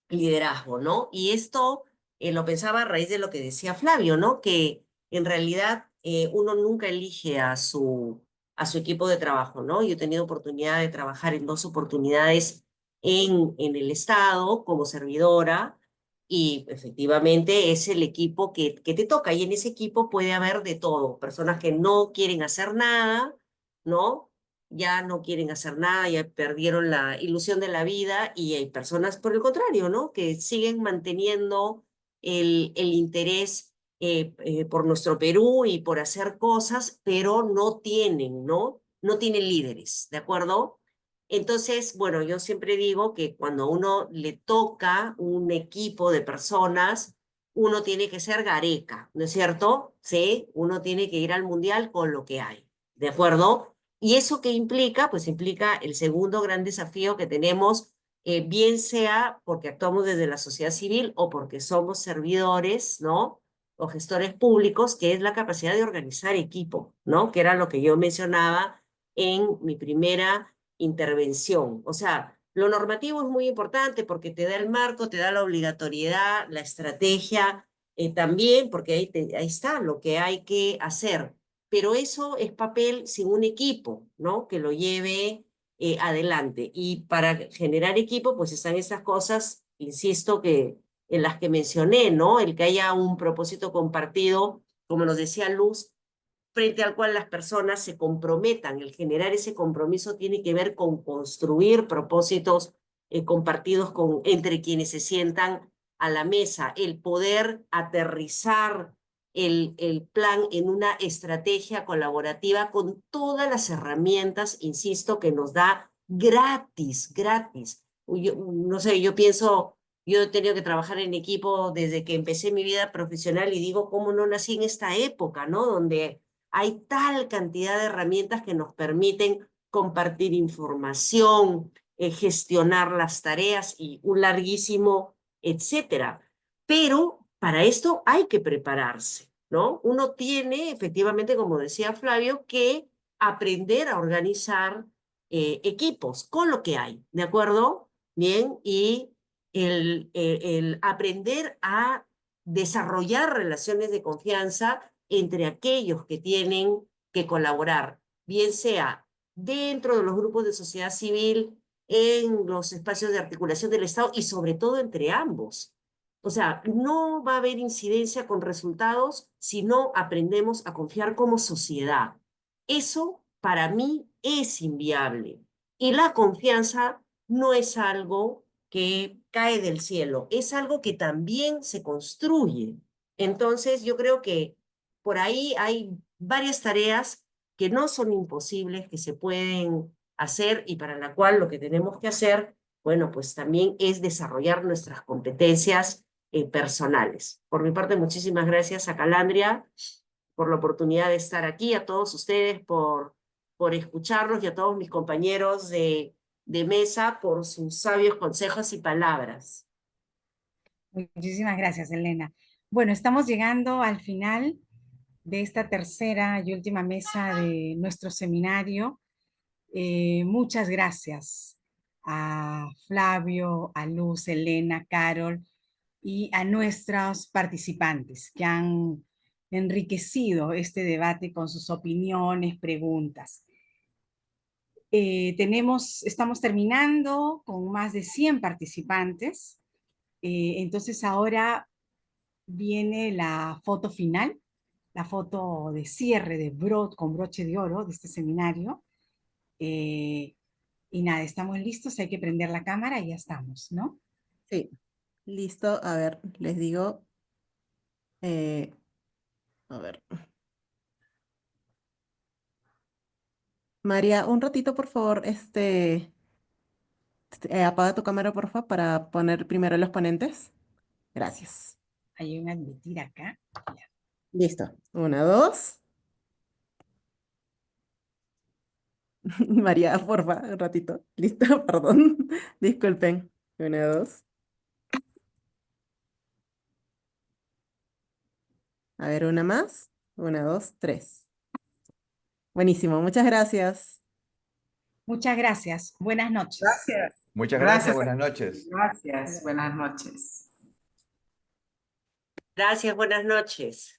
liderazgo, ¿no? Y esto lo pensaba a raíz de lo que decía Flavio, ¿no? Que en realidad uno nunca elige a su equipo de trabajo, ¿no? Yo he tenido oportunidad de trabajar en 2 oportunidades en el Estado como servidora y efectivamente es el equipo que te toca y en ese equipo puede haber de todo, personas que no quieren hacer nada, ¿no? Ya no quieren hacer nada, ya perdieron la ilusión de la vida y hay personas por el contrario, ¿no? Que siguen manteniendo el interés por nuestro Perú y por hacer cosas, pero no tienen, ¿no? No tienen líderes, ¿de acuerdo? Entonces, bueno, yo siempre digo que cuando a uno le toca un equipo de personas, uno tiene que ser gareca, ¿no es cierto? Sí, uno tiene que ir al mundial con lo que hay, ¿de acuerdo? ¿Y eso qué implica? Pues implica el segundo gran desafío que tenemos, bien sea porque actuamos desde la sociedad civil o porque somos servidores, ¿no? O gestores públicos, que es la capacidad de organizar equipo, ¿no? Que era lo que yo mencionaba en mi primera intervención. O sea, lo normativo es muy importante porque te da el marco, te da la obligatoriedad, la estrategia, también, porque ahí está lo que hay que hacer. Pero eso es papel sin un equipo, ¿no? Que lo lleve adelante. Y para generar equipo, pues están estas cosas, insisto, que en las que mencioné, ¿no? El que haya un propósito compartido, como nos decía Luz, frente al cual las personas se comprometan. El generar ese compromiso tiene que ver con construir propósitos compartidos entre quienes se sientan a la mesa, el poder aterrizar el plan en una estrategia colaborativa con todas las herramientas, insisto, que nos da gratis, gratis. Yo, no sé, yo pienso, yo he tenido que trabajar en equipo desde que empecé mi vida profesional y digo, ¿cómo no nací en esta época, ¿no? Donde hay tal cantidad de herramientas que nos permiten compartir información, gestionar las tareas y un larguísimo etcétera. Pero para esto hay que prepararse, ¿no? Uno tiene, efectivamente, como decía Flavio, que aprender a organizar equipos con lo que hay, ¿de acuerdo? Bien, y el aprender a desarrollar relaciones de confianza entre aquellos que tienen que colaborar, bien sea dentro de los grupos de sociedad civil, en los espacios de articulación del Estado y sobre todo entre ambos. O sea, no va a haber incidencia con resultados si no aprendemos a confiar como sociedad. Eso para mí es inviable. Y la confianza no es algo que cae del cielo, es algo que también se construye. Entonces, yo creo que por ahí hay varias tareas que no son imposibles, que se pueden hacer y para la cual lo que tenemos que hacer, bueno, pues también es desarrollar nuestras competencias personales. Por mi parte, muchísimas gracias a Calandria por la oportunidad de estar aquí, a todos ustedes por escucharnos y a todos mis compañeros de mesa por sus sabios consejos y palabras. Muchísimas gracias, Elena. Bueno, estamos llegando al final de esta tercera y última mesa de nuestro seminario. Muchas gracias a Flavio, a Luz, Elena, Carol y a nuestros participantes que han enriquecido este debate con sus opiniones, preguntas. Estamos terminando con más de 100 participantes. Entonces ahora viene la foto final, la foto de cierre con broche de oro de este seminario. Y nada, estamos listos, hay que prender la cámara y ya estamos, ¿no? Sí, listo. A ver, les digo. A ver. María, un ratito, por favor, apaga tu cámara, por favor, para poner primero los ponentes. Gracias. Hay un admitir acá. Listo. Una, dos. María, porfa, un ratito. Listo, perdón. Disculpen. Una, dos. A ver, una más. Una, dos, tres. Buenísimo, muchas gracias. Muchas gracias. Buenas noches. Gracias. Muchas gracias, Gracias. buenas noches. Gracias. Buenas noches. Gracias, buenas noches.